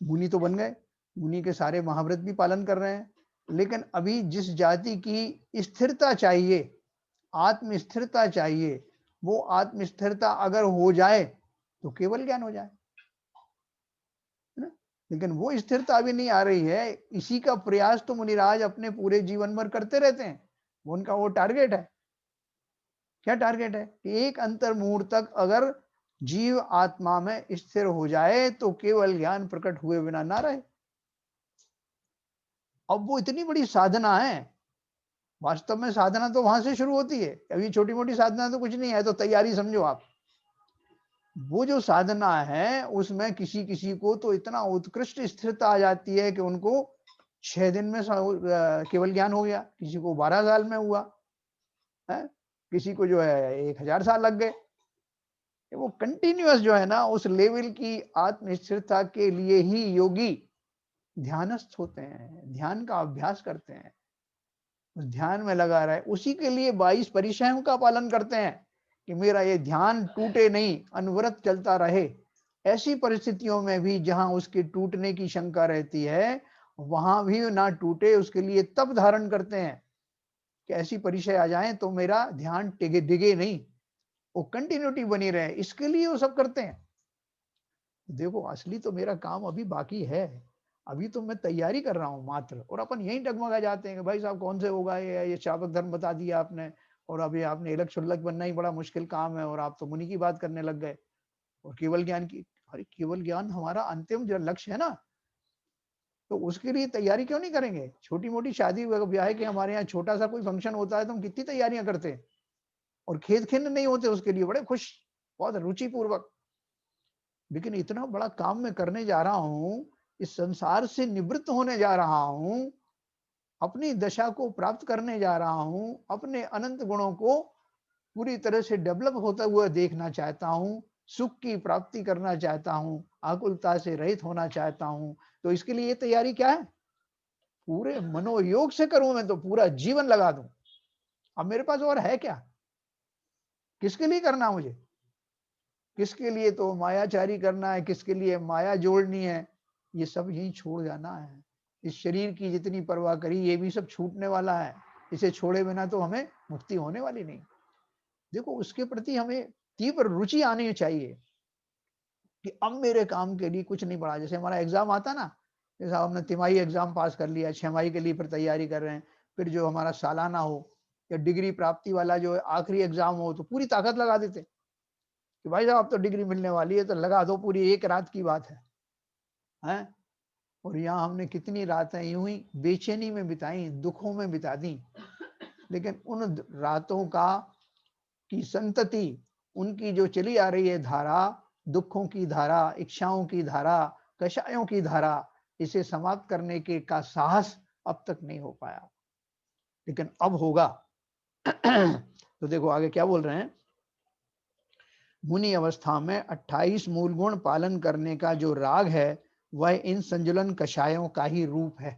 मुनि तो बन गए, मुनि के सारे महाव्रत भी पालन कर रहे हैं, लेकिन अभी जिस जाति की स्थिरता चाहिए, आत्म स्थिरता चाहिए, वो आत्म स्थिरता अगर हो जाए तो केवल ज्ञान हो जाए, लेकिन वो स्थिरता अभी नहीं आ रही है। इसी का प्रयास तो मुनिराज अपने पूरे जीवन भर करते रहते हैं। उनका वो टारगेट है। क्या टारगेट है? कि एक अंतर मुहूर्त तक अगर जीव आत्मा में स्थिर हो जाए तो केवल ज्ञान प्रकट हुए बिना ना रहे। अब वो इतनी बड़ी साधना है। वास्तव में साधना तो वहां से शुरू होती है, अभी छोटी मोटी साधना तो कुछ नहीं है, तो तैयारी समझो आप। वो जो साधना है उसमें किसी किसी को तो इतना उत्कृष्ट स्थिरता आ जाती है कि उनको 6 दिन में केवल ज्ञान हो गया, किसी को 12 साल में हुआ है, किसी को जो है 1000 साल लग गए। वो कंटिन्यूअस जो है ना, उस लेवल की आत्म स्थिरता के लिए ही योगी ध्यानस्थ होते हैं, ध्यान का अभ्यास करते हैं, उस ध्यान में लगा रहे। उसी के लिए 22 परिचयों का पालन करते हैं कि मेरा ये ध्यान टूटे नहीं, अनवरत चलता रहे। ऐसी परिस्थितियों में भी जहां उसके टूटने की शंका रहती है, वहां भी ना टूटे, उसके लिए तब धारण करते हैं कि ऐसी परिचय आ जाए तो मेरा ध्यान टिके डिगे नहीं, वो कंटिन्यूटी बनी रहे, इसके लिए वो सब करते हैं। देखो, असली तो मेरा काम अभी बाकी है, अभी तो मैं तैयारी कर रहा हूँ मात्र। और अपन यही डगमगा जाते हैं कि भाई साहब कौन से होगा, ये श्रावक धर्म बता दिया आपने, और अभी आपने इलक शुल्लक बनना ही बड़ा मुश्किल काम है, और आप तो मुनि की बात करने लग गए और केवल ज्ञान की। अरे केवल ज्ञान हमारा अंतिम जो लक्ष्य है ना, तो उसके लिए तैयारी क्यों नहीं करेंगे? छोटी मोटी शादी ब्याह के हमारे यहाँ छोटा सा कोई फंक्शन होता है तो हम कितनी तैयारियां करते हैं, और खेद खिन्न नहीं होते उसके लिए, बड़े खुश, बहुत रुचि पूर्वक। लेकिन इतना बड़ा काम मैं करने जा रहा हूँ, इस संसार से निवृत्त होने जा रहा हूँ, अपनी दशा को प्राप्त करने जा रहा हूँ, अपने अनंत गुणों को पूरी तरह से डेवलप होता हुआ देखना चाहता हूँ, सुख की प्राप्ति करना चाहता हूं, आकुलता से रहित होना चाहता हूं, तो इसके लिए ये तैयारी क्या है? पूरे मनोयोग से करूं, मैं तो पूरा जीवन लगा दूं। अब मेरे पास और है क्या? किसके लिए करना मुझे? किसके लिए तो मायाचारी करना है, किसके लिए माया जोड़नी है, ये सब यहीं छोड़ जाना है। इस शरीर की जितनी परवाह करी, ये भी सब छूटने वाला है। इसे छोड़े बिना तो हमें मुक्ति होने वाली नहीं। देखो, उसके प्रति हमें तीव्र रुचि आनी चाहिए कि अब मेरे काम के लिए कुछ नहीं पड़ा। जैसे हमारा एग्जाम आता ना, जैसे हमने तिमाही एग्जाम पास कर लिया, छमाही के लिए फिर तैयारी कर रहे हैं, फिर जो हमारा सालाना हो या डिग्री प्राप्ति वाला जो आखिरी एग्जाम हो, तो पूरी ताकत लगा देते कि भाई साहब अब तो डिग्री मिलने वाली है, तो लगा दो, पूरी एक रात की बात है, हैं? और यहाँ हमने कितनी रातें यूं ही बेचैनी में बिताई, दुखों में बिता दी। लेकिन उन रातों का की संतति, उनकी जो चली आ रही है धारा, दुखों की धारा, इच्छाओं की धारा, कषायों की धारा, इसे समाप्त करने के का साहस अब तक नहीं हो पाया, लेकिन अब होगा। तो देखो आगे क्या बोल रहे हैं। मुनि अवस्था में 28 मूल गुण पालन करने का जो राग है, वह इन संजुलन कषायों का ही रूप है।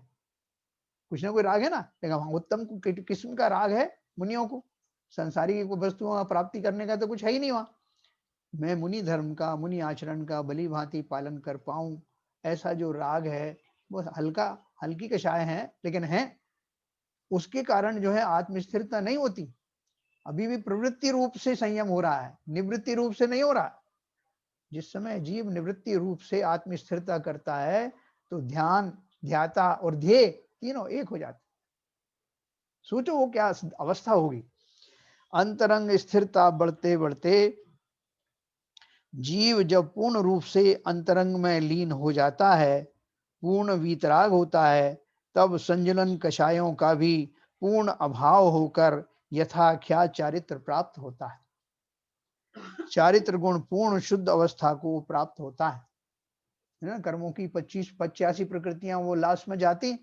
कुछ ना कोई राग है ना, लेकिन उत्तम किस्म का राग है मुनियों को। संसारिक वस्तुओं का प्राप्ति करने का तो कुछ है ही नहीं वहां। मैं मुनि धर्म का, मुनि आचरण का भली भांति पालन कर पाऊं, ऐसा जो राग है वो हल्की कषाय है, लेकिन है। उसके कारण जो है आत्मस्थिरता नहीं होती। अभी भी प्रवृत्ति रूप से संयम हो रहा है, निवृत्ति रूप से नहीं हो रहा। जिस समय जीव निवृत्ति रूप से आत्मस्थिरता करता है, तो ध्यान, ध्याता और ध्येय तीनों एक हो जाते। सोचो वो क्या अवस्था होगी। अंतरंग स्थिरता बढ़ते बढ़ते जीव जब पूर्ण रूप से अंतरंग में लीन हो जाता है, पूर्ण वीतराग होता है, तब संजुलन कषायों का भी पूर्ण अभाव होकर यथाख्यात चारित्र प्राप्त होता है। चारित्र गुण पूर्ण शुद्ध अवस्था को प्राप्त होता है ना। कर्मों की 85 प्रकृतियां वो लास्ट में जाती,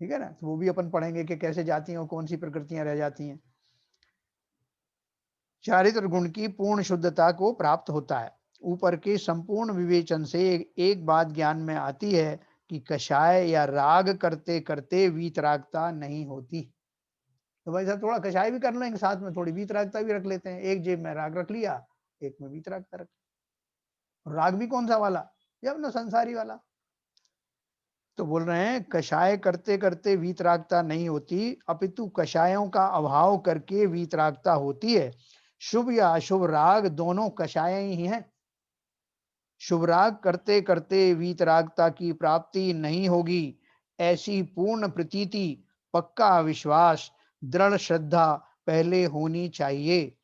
ठीक है ना। तो वो भी अपन पढ़ेंगे कि कैसे जाती हैं और कौन सी प्रकृतियां रह जाती हैं। चारित्र गुण की पूर्ण शुद्धता को प्राप्त होता है। ऊपर के संपूर्ण विवेचन से एक बात ज्ञान में आती है कि कषाय या राग करते करते वीतरागता नहीं होती। तो भाई साहब थोड़ा कषाय भी कर लेंगे, साथ में थोड़ी वीतरागता भी रख लेते हैं। एक जेब में राग रख लिया, एक में वीतरागता रख। राग भी कौन सा वाला? ये अपना संसारी वाला। तो बोल रहे हैं कषाय करते करते वीतरागता नहीं होती, अपितु कषायों का अभाव करके वीतरागता होती है। शुभ या अशुभ राग दोनों कषाय ही हैं। शुभ राग करते करते वीतरागता की प्राप्ति नहीं होगी, ऐसी पूर्ण प्रतीति, पक्का विश्वास, दृढ़ श्रद्धा पहले होनी चाहिए।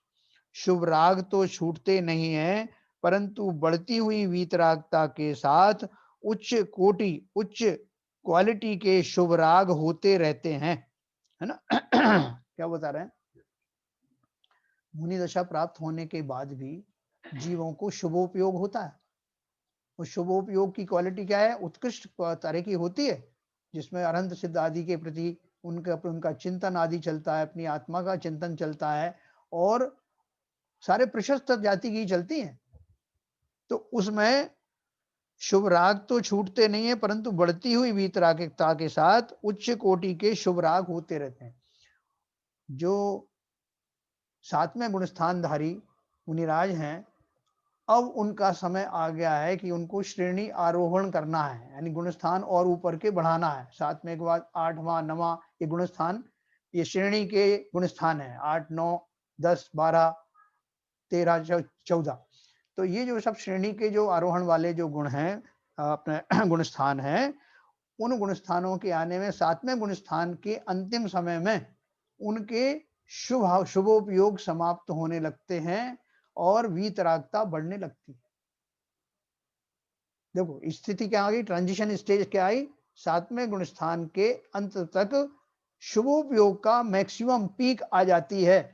शुभ राग तो छूटते नहीं है, परंतु बढ़ती हुई वीतरागता के साथ उच्च क्वालिटी के शुभ राग होते रहते हैं, है ना। क्या बता रहे हैं। मुनि दशा प्राप्त होने के बाद भी जीवों को शुभोपयोग होता है। उस शुभोपयोग की क्वालिटी क्या है? उत्कृष्ट तरह की होती है, जिसमें अनंत सिद्ध आदि के प्रति उनका चिंतन आदि चलता है, अपनी आत्मा का चिंतन चलता है, और सारे प्रशस्त जाति की चलती हैं। तो उसमें शुभ राग तो छूटते नहीं है, परंतु बढ़ती हुई वीतरागिकता के साथ उच्च कोटि के शुभ राग होते रहते हैं। जो 7वें गुणस्थानधारी मुनिराज हैं, अब उनका समय आ गया है कि उनको श्रेणी आरोहण करना है, यानी गुणस्थान और ऊपर के बढ़ाना है। 7वें के बाद 8वां 9वां ये गुणस्थान, ये श्रेणी के गुणस्थान है। 8 9 10 12 13 14। तो ये जो सब श्रेणी के जो आरोहण वाले जो गुण हैं, अपने गुणस्थान हैं, उन गुणस्थानों के आने में 7वें गुणस्थान के अंतिम समय में उनके शुभोपयोग समाप्त होने लगते हैं और वीतरागता बढ़ने लगती है। देखो स्थिति क्या आ गई, ट्रांजिशन स्टेज क्या आई। 7वें गुणस्थान के अंत तक शुभोपयोग का मैक्सिमम पीक आ जाती है,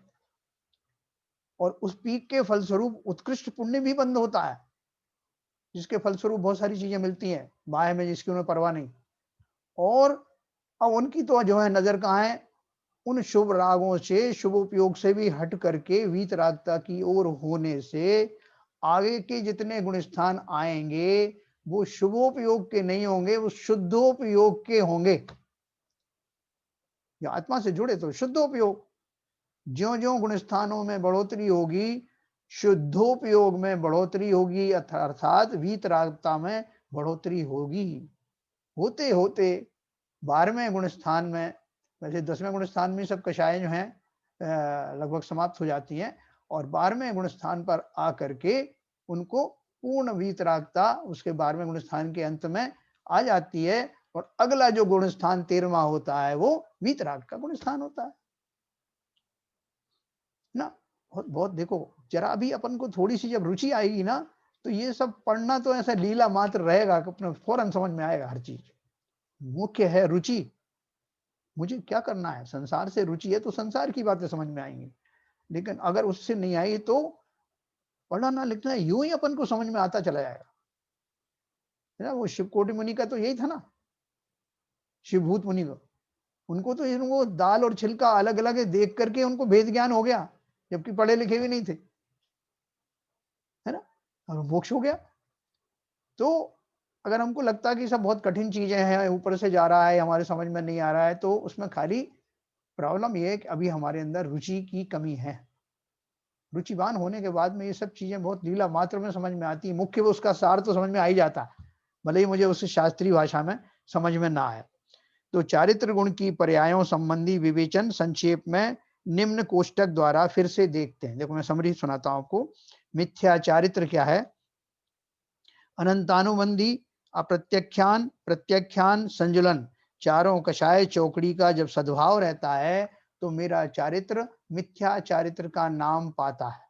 और उस पीक के फलस्वरूप उत्कृष्ट पुण्य भी बंद होता है, जिसके फलस्वरूप बहुत सारी चीजें मिलती हैं बाह्य में, जिसकी उन्हें परवाह नहीं। और अब उनकी तो जो है नजर कहाँ है, उन शुभ रागों से, शुभ उपयोग से भी हट करके वीतरागता की ओर होने से आगे के जितने गुण स्थान आएंगे वो शुभोपयोग के नहीं होंगे, वो शुद्धोपयोग के होंगे। या आत्मा से जुड़े तो शुद्धोपयोग, ज्यो-ज्यो गुण स्थानों में बढ़ोतरी होगी, शुद्धोपयोग में बढ़ोतरी होगी, अर्थात वीतरागता में बढ़ोतरी होगी। होते होते 12वें गुण स्थान में, वैसे 10वें गुण स्थान में सब कषाय जो हैं लगभग समाप्त हो जाती हैं, और 12वें गुण स्थान पर आकर के उनको पूर्ण वीतरागता उसके 12वें गुण स्थान के अंत में आ जाती है, और अगला जो गुण स्थान 13वां होता है वो वीतराग का गुण स्थान होता है ना। बहुत बहुत देखो, जरा भी अपन को थोड़ी सी जब रुचि आएगी ना, तो ये सब पढ़ना तो ऐसा लीला मात्र रहेगा कि अपने फौरन समझ में आएगा हर चीज। मुख्य है रुचि, मुझे क्या करना है, संसार से रुचि है तो संसार की बातें समझ में आएंगी, लेकिन अगर उससे नहीं आई तो पढ़ना लिखना यूं ही अपन को समझ में आता चला जाएगा, है ना। वो शिवकोटि मुनि का तो यही था ना, शिवभूत मुनि को, उनको तो इनको दाल और छिलका अलग अलग देख करके उनको भेद ज्ञान हो गया, जबकि पढ़े लिखे भी नहीं थे, है ना, और मोक्ष हो गया। तो अगर हमको लगता है कि सब बहुत कठिन चीजें हैं, ऊपर से जा रहा है, हमारे समझ में नहीं आ रहा है, तो उसमें खाली प्रॉब्लम ये है कि अभी हमारे अंदर रुचि की कमी है। रुचिवान होने के बाद में ये सब चीजें बहुत लीला मात्र में समझ में आती है, मुख्य वो उसका सार तो समझ में आ ही जाता है, भले ही मुझे उस शास्त्रीय भाषा में समझ में ना आए। तो चारित्र गुण की पर्यायों संबंधी विवेचन संक्षेप में निम्न कोष्टक द्वारा फिर से देखते हैं। देखो मैं समरी सुनाता हूं आपको। मिथ्या चारित्र क्या है? अनंतानुबंधी, अप्रत्यख्यान, प्रत्यख्यान, संजुलन, चारों कषाय चौकड़ी का जब सद्भाव रहता है तो मेरा चारित्र मिथ्या चारित्र का नाम पाता है।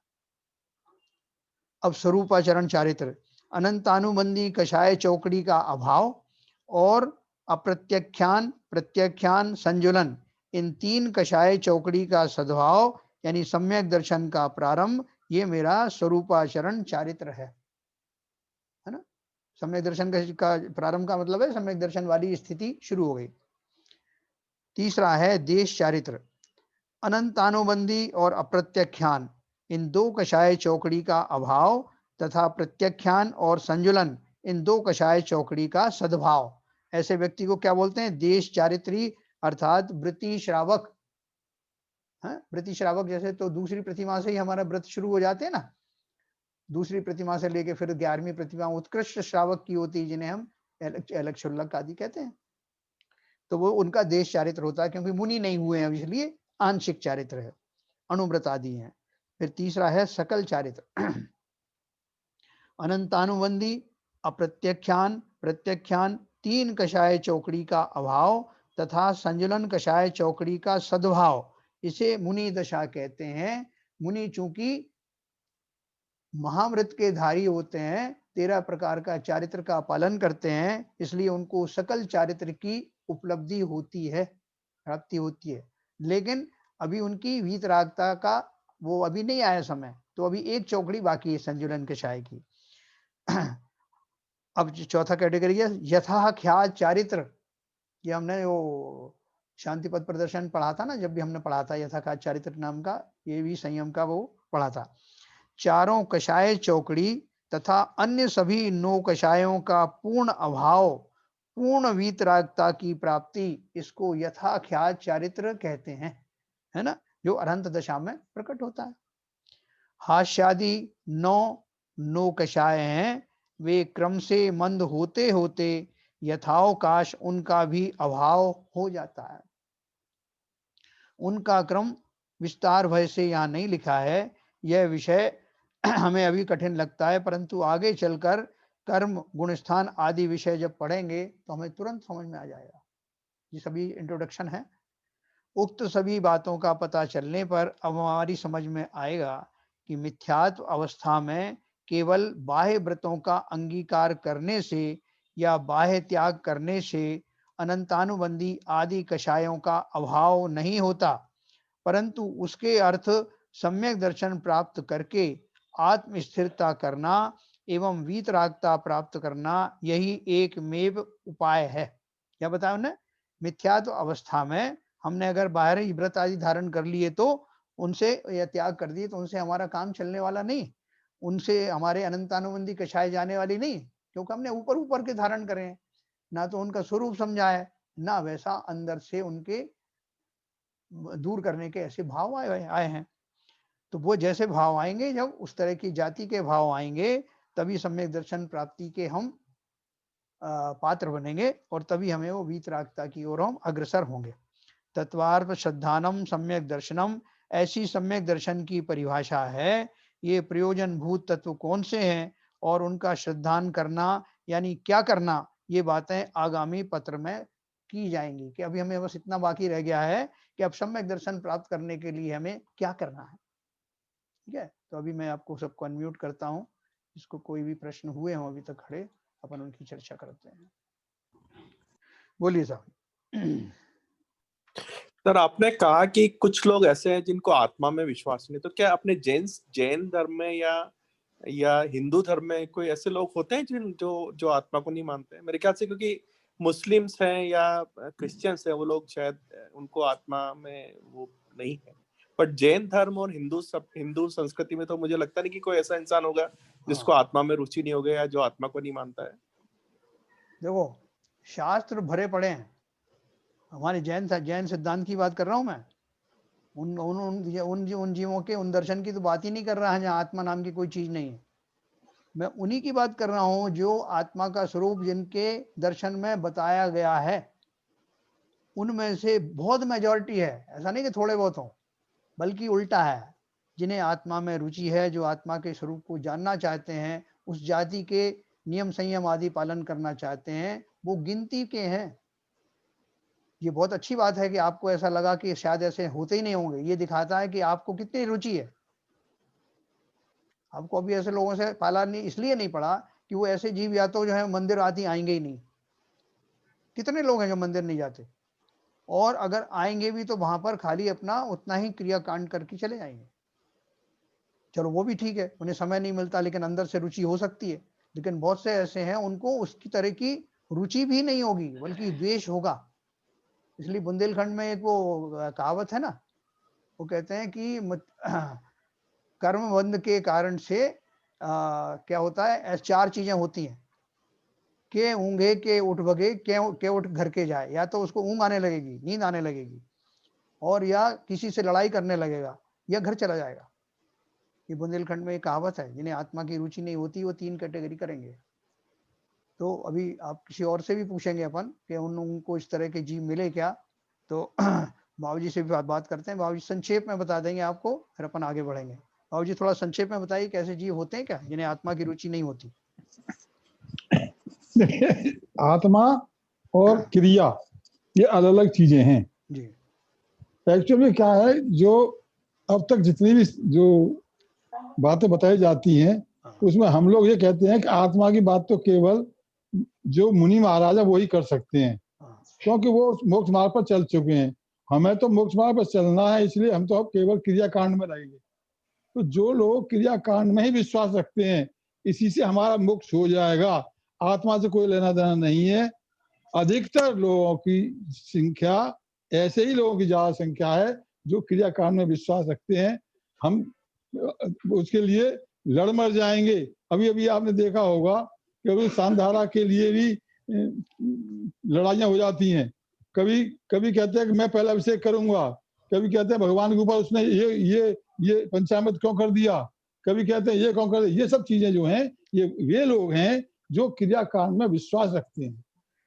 अब स्वरूपाचरण चारित्र, अनंतानुबंधी कषाय चौकड़ी का अभाव और अप्रत्यख्यान, प्रत्यख्यान, संजुलन, इन तीन कषाय चौकड़ी का सद्भाव यानी सम्यक दर्शन का प्रारंभ, ये मेरा स्वरूपाचरण चारित्र है ना। सम्यक दर्शन का प्रारंभ का मतलब है सम्यक दर्शन वाली स्थिति शुरू हो गई। तीसरा है देश चारित्र, अनंतानुबंधी और अप्रत्यख्यान, इन दो कषाय चौकड़ी का अभाव तथा प्रत्यख्यान और संजुलन, इन दो कषाय चौकड़ी का सद्भाव। ऐसे व्यक्ति को क्या बोलते हैं? देश चारित्री, अर्थात वृत्ति श्रावक। वृत्ति श्रावक जैसे तो दूसरी प्रतिमा से ही हमारा व्रत शुरू हो जाते हैं ना, दूसरी प्रतिमा से लेके फिर 11वीं प्रतिमा उत्कृष्ट श्रावक की होती है, जिन्हें हम अलग शुल्लक आदि कहते हैं। तो वो उनका देश चारित्र होता है, क्योंकि मुनि नहीं हुए हैं इसलिए आंशिक चारित्र है, अनुव्रत आदि हैं। फिर तीसरा है सकल चारित्र, अनंतानुबंधी, अप्रत्यख्यान, प्रत्यख्यान, तीन कषाय चौकड़ी का अभाव तथा संजुलन कषाय चौकड़ी का सद्भाव, इसे मुनि दशा कहते हैं। मुनि चूंकि महाव्रत के धारी होते हैं, 13 प्रकार का चारित्र का पालन करते हैं, इसलिए उनको सकल चारित्र की उपलब्धि होती है, प्राप्ति होती है। लेकिन अभी उनकी वीतरागता का वो अभी नहीं आया समय, तो अभी एक चौकड़ी बाकी है संजुलन कषाय की। अब चौथा कैटेगरी है यथा ख्याल चारित्र, ये हमने वो शांति पद प्रदर्शन पढ़ा था ना, जब भी हमने पढ़ा था यथा ख्याल चारित्र नाम का, ये भी संयम का वो पढ़ा था। चारों कषाय चौकड़ी तथा अन्य सभी 9 कषायों का पूर्ण अभाव, पूर्ण वीतरागता की प्राप्ति, इसको यथा ख्याल चारित्र कहते हैं, है ना, जो अरहंत दशा में प्रकट होता है। हास्यादि 9 कषाय हैं, वे क्रम से मंद होते होते यथावकाश उनका भी अभाव हो जाता है। उनका क्रम विस्तार भय से यहाँ नहीं लिखा है, यह विषय हमें अभी कठिन लगता है, परंतु आगे चलकर कर्म, गुणस्थान आदि विषय जब पढ़ेंगे तो हमें तुरंत समझ में आ जाएगा। ये सभी इंट्रोडक्शन है। उक्त सभी बातों का पता चलने पर अब हमारी समझ में आएगा कि मिथ्यात्व अवस्था में केवल बाह्य व्रतों का अंगीकार करने से या बाह्य त्याग करने से अनंतानुबंधी आदि कषायों का अभाव नहीं होता, परंतु उसके अर्थ सम्यक दर्शन प्राप्त करके आत्म स्थिरता करना एवं वीतरागता प्राप्त करना, यही एकमेव उपाय है। क्या बताया उन्हें? मिथ्यात्व अवस्था में हमने अगर बाहरी व्रत आदि धारण कर लिए तो उनसे, या त्याग कर दिए तो उनसे हमारा काम चलने वाला नहीं, उनसे हमारे अनंतानुबंधी कछाए जाने वाली नहीं, क्योंकि हमने ऊपर ऊपर के धारण करे हैं, ना तो उनका स्वरूप समझा है, ना वैसा अंदर से उनके दूर करने के ऐसे भाव आए हैं। तो वो जैसे भाव आएंगे, जब उस तरह की जाति के भाव आएंगे, तभी सम्यक दर्शन प्राप्ति के हम पात्र बनेंगे, और तभी हमें वो वीतरागता की ओर हम अग्रसर होंगे। तत्वार्थ श्रद्धानम सम्यक दर्शनम, ऐसी सम्यक दर्शन की परिभाषा है। ये प्रयोजन भूत तत्व कौन से हैं और उनका श्रद्धान करना यानी क्या करना, ये बातें आगामी पत्र में की जाएंगी। कि अभी हमें बस इतना बाकी रह गया है कि अब सम्यक दर्शन प्राप्त करने के लिए हमें क्या करना है। ठीक है, तो अभी मैं आपको सबको अनम्यूट करता हूँ। जिसको कोई भी प्रश्न हुए हों अभी तक खड़े, अपन उनकी चर्चा करते हैं। बोलिए साहब। सर, आपने कहा कि कुछ लोग ऐसे हैं जिनको आत्मा में विश्वास नहीं, तो क्या अपने जैन धर्म में या हिंदू धर्म में कोई ऐसे लोग होते हैं जो आत्मा को नहीं मानते हैं? मेरे ख्याल से क्योंकि मुस्लिम्स हैं या क्रिश्चियंस हैं, वो लोग शायद उनको आत्मा में वो नहीं है। बट जैन धर्म और हिंदू संस्कृति में तो मुझे लगता नहीं कि कोई ऐसा इंसान होगा जिसको आत्मा में रुचि नहीं होगा या जो आत्मा को नहीं मानता है। देखो, शास्त्र भरे पड़े हैं। हमारे जैन सिद्धांत की बात कर रहा हूं मैं। उन जीवों के उन दर्शन की तो बात ही नहीं कर रहा है जहाँ आत्मा नाम की कोई चीज नहीं है। मैं उन्हीं की बात कर रहा हूं जो आत्मा का स्वरूप जिनके दर्शन में बताया गया है। उनमें से बहुत मेजॉरिटी है, ऐसा नहीं कि थोड़े बहुत हों, बल्कि उल्टा है। जिन्हें आत्मा में रुचि है, जो आत्मा के स्वरूप को जानना चाहते हैं, उस जाति के नियम संयम आदि पालन करना चाहते हैं, वो गिनती के हैं। ये बहुत अच्छी बात है कि आपको ऐसा लगा कि शायद ऐसे होते ही नहीं होंगे। ये दिखाता है कि आपको कितनी रुचि है। आपको अभी ऐसे लोगों से पाला नहीं इसलिए नहीं पड़ा कि वो ऐसे जीव या तो जो है मंदिर आदि आएंगे ही नहीं। कितने लोग हैं जो मंदिर नहीं जाते, और अगर आएंगे भी तो वहां पर खाली अपना उतना ही क्रियाकांड करके चले जाएंगे। चलो वो भी ठीक है, उन्हें समय नहीं मिलता, लेकिन अंदर से रुचि हो सकती है। लेकिन बहुत से ऐसे हैं उनको उसकी तरह की रुचि भी नहीं होगी, बल्कि द्वेष होगा। इसलिए बुंदेलखंड में एक वो कहावत है ना, वो कहते हैं कि कर्म बंध के कारण से क्या होता है, चार चीजें होती हैं। के ऊँघे के उठ भगे, के उठ घर के जाए। या तो उसको ऊँघ आने लगेगी, नींद आने लगेगी, और या किसी से लड़ाई करने लगेगा, या घर चला जाएगा। ये बुंदेलखंड में एक कहावत है। जिन्हें आत्मा की रुचि नहीं होती वो तीन कैटेगरी करेंगे। तो अभी आप किसी और से भी पूछेंगे अपन कि उनको इस तरह के जीव मिले क्या, तो बाबूजी से भी बात करते हैं। बाबूजी संक्षेप में बता देंगे आपको, फिर अपन आगे बढ़ेंगे। बाबूजी थोड़ा संक्षेप में बताइए कैसे जीव होते हैं क्या जिन्हें आत्मा की रुचि नहीं होती। आत्मा और क्रिया ये अलग अलग चीजें हैं जी। एक्चुअली में क्या है, जो अब तक जितनी भी जो बातें बताई जाती हैं उसमें हम लोग ये कहते हैं कि आत्मा की बात तो केवल जो मुनि महाराज है वही कर सकते हैं, क्योंकि वो मोक्ष मार्ग पर चल चुके हैं। हमें तो मोक्ष मार्ग पर चलना है, इसलिए हम तो अब केवल क्रियाकांड में रहेंगे। तो जो लोग क्रियाकांड में ही विश्वास रखते हैं इसी से हमारा मोक्ष हो जाएगा, आत्मा से कोई लेना देना नहीं है। अधिकतर लोगों की संख्या, ऐसे ही लोगों की ज्यादा संख्या है जो क्रियाकांड में विश्वास रखते हैं। हम उसके लिए लड़ मर जाएंगे। अभी अभी आपने देखा होगा कि अभी सांधारा के लिए भी लड़ाइयां हो जाती हैं। कभी कभी कहते हैं कि मैं पहला अभिषेक करूंगा, कभी कहते हैं भगवान के ऊपर उसने ये पंचामृत क्यों कर दिया, कभी कहते हैं ये क्यों कर दिया। ये सब चीजें जो हैं, ये वे लोग हैं जो क्रियाकांड में विश्वास रखते हैं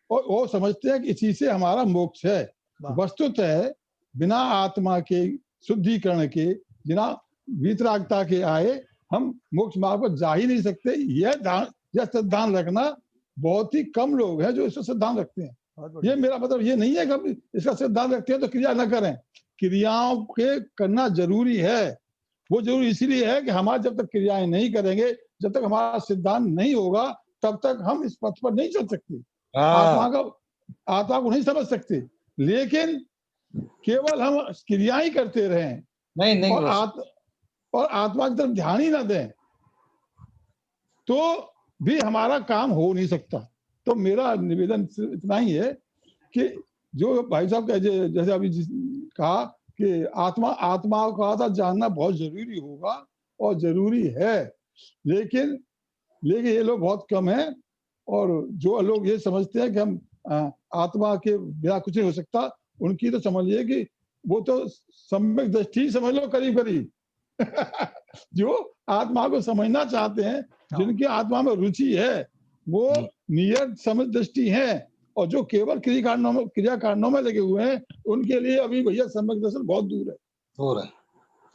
और वो समझते हैं कि इसी से हमारा मोक्ष है। वस्तुतः बिना आत्मा के शुद्धिकरण के, बिना वीतरागता के आए हम मोक्ष मार्ग पर जा ही नहीं सकते। यह सिद्धांत रखना बहुत ही कम लोग हैं जो इसका सिद्धांत रखते हैं। ये मेरा मतलब ये नहीं है कि इसका सिद्धांत रखते हैं तो क्रिया न करें। क्रियाओं के करना जरूरी है। वो जरूरी इसलिए है कि हमारा जब तक क्रियाएं नहीं करेंगे, जब तक हमारा सिद्धांत नहीं होगा, तब तक हम इस पथ पर नहीं चल सकते, आत्मा को नहीं समझ सकते। लेकिन केवल हम क्रिया ही करते रहें नहीं और आत्मा की तरफ ध्यान ही ना दें तो भी हमारा काम हो नहीं सकता। तो मेरा निवेदन इतना ही है कि जो भाई साहब का जैसे अभी कहा कि आत्मा का जानना बहुत जरूरी होगा और जरूरी है, लेकिन ये लोग बहुत कम हैं। और जो लोग ये समझते हैं कि हम आत्मा के बिना कुछ नहीं हो सकता, उनकी तो समझिए कि वो तो सम्यक दृष्टि समझ लो करीब करीब जो आत्मा को समझना चाहते हैं, जिनकी आत्मा में रुचि है, वो नियत समझ दृष्टि है। और जो केवल क्रिया कांडों में लगे हुए हैं, उनके लिए अभी भैया सम्यक दर्शन बहुत दूर है।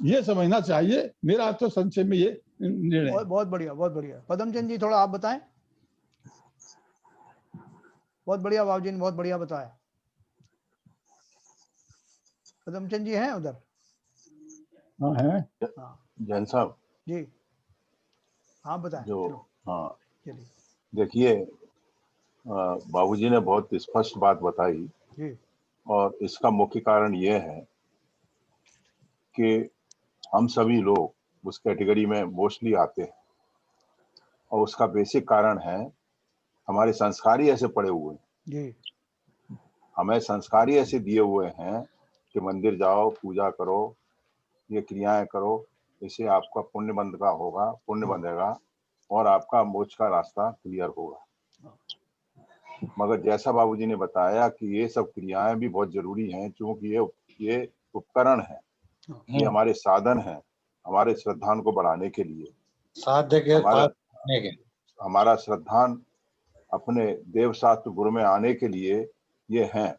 ये समझना चाहिए। मेरा तो संक्षेप में ये निर्णय। बहुत बढ़िया, बहुत बढ़िया। पदमचंद जी, थोड़ा आप बताएं। बहुत बढ़िया बाबूजी ने बहुत बढ़िया बताया। पदमचंद जी हैं उधर? हाँ है। जैन साहब जी, हाँ बताएं। हाँ चलिए, देखिए, बाबूजी ने बहुत स्पष्ट बात बताई जी। और इसका मुख्य कारण ये है कि हम सभी लोग उस कैटेगरी में मोस्टली आते हैं, और उसका बेसिक कारण है हमारे संस्कार ही ऐसे पड़े हुए हैं जी। हमें संस्कार ही ऐसे दिए हुए हैं कि मंदिर जाओ, पूजा करो, ये क्रियाएं करो, इससे आपका पुण्य बंधेगा और आपका मोक्ष का रास्ता क्लियर होगा। मगर जैसा बाबूजी ने बताया कि ये सब क्रियाएं भी बहुत जरूरी हैं, क्योंकि ये उपकरण है, ये हमारे साधन है हमारे श्रद्धान को बढ़ाने के लिए। साध्य के हमारा श्रद्धान अपने देव शास्त्र गुरु में आने के लिए ये हैं।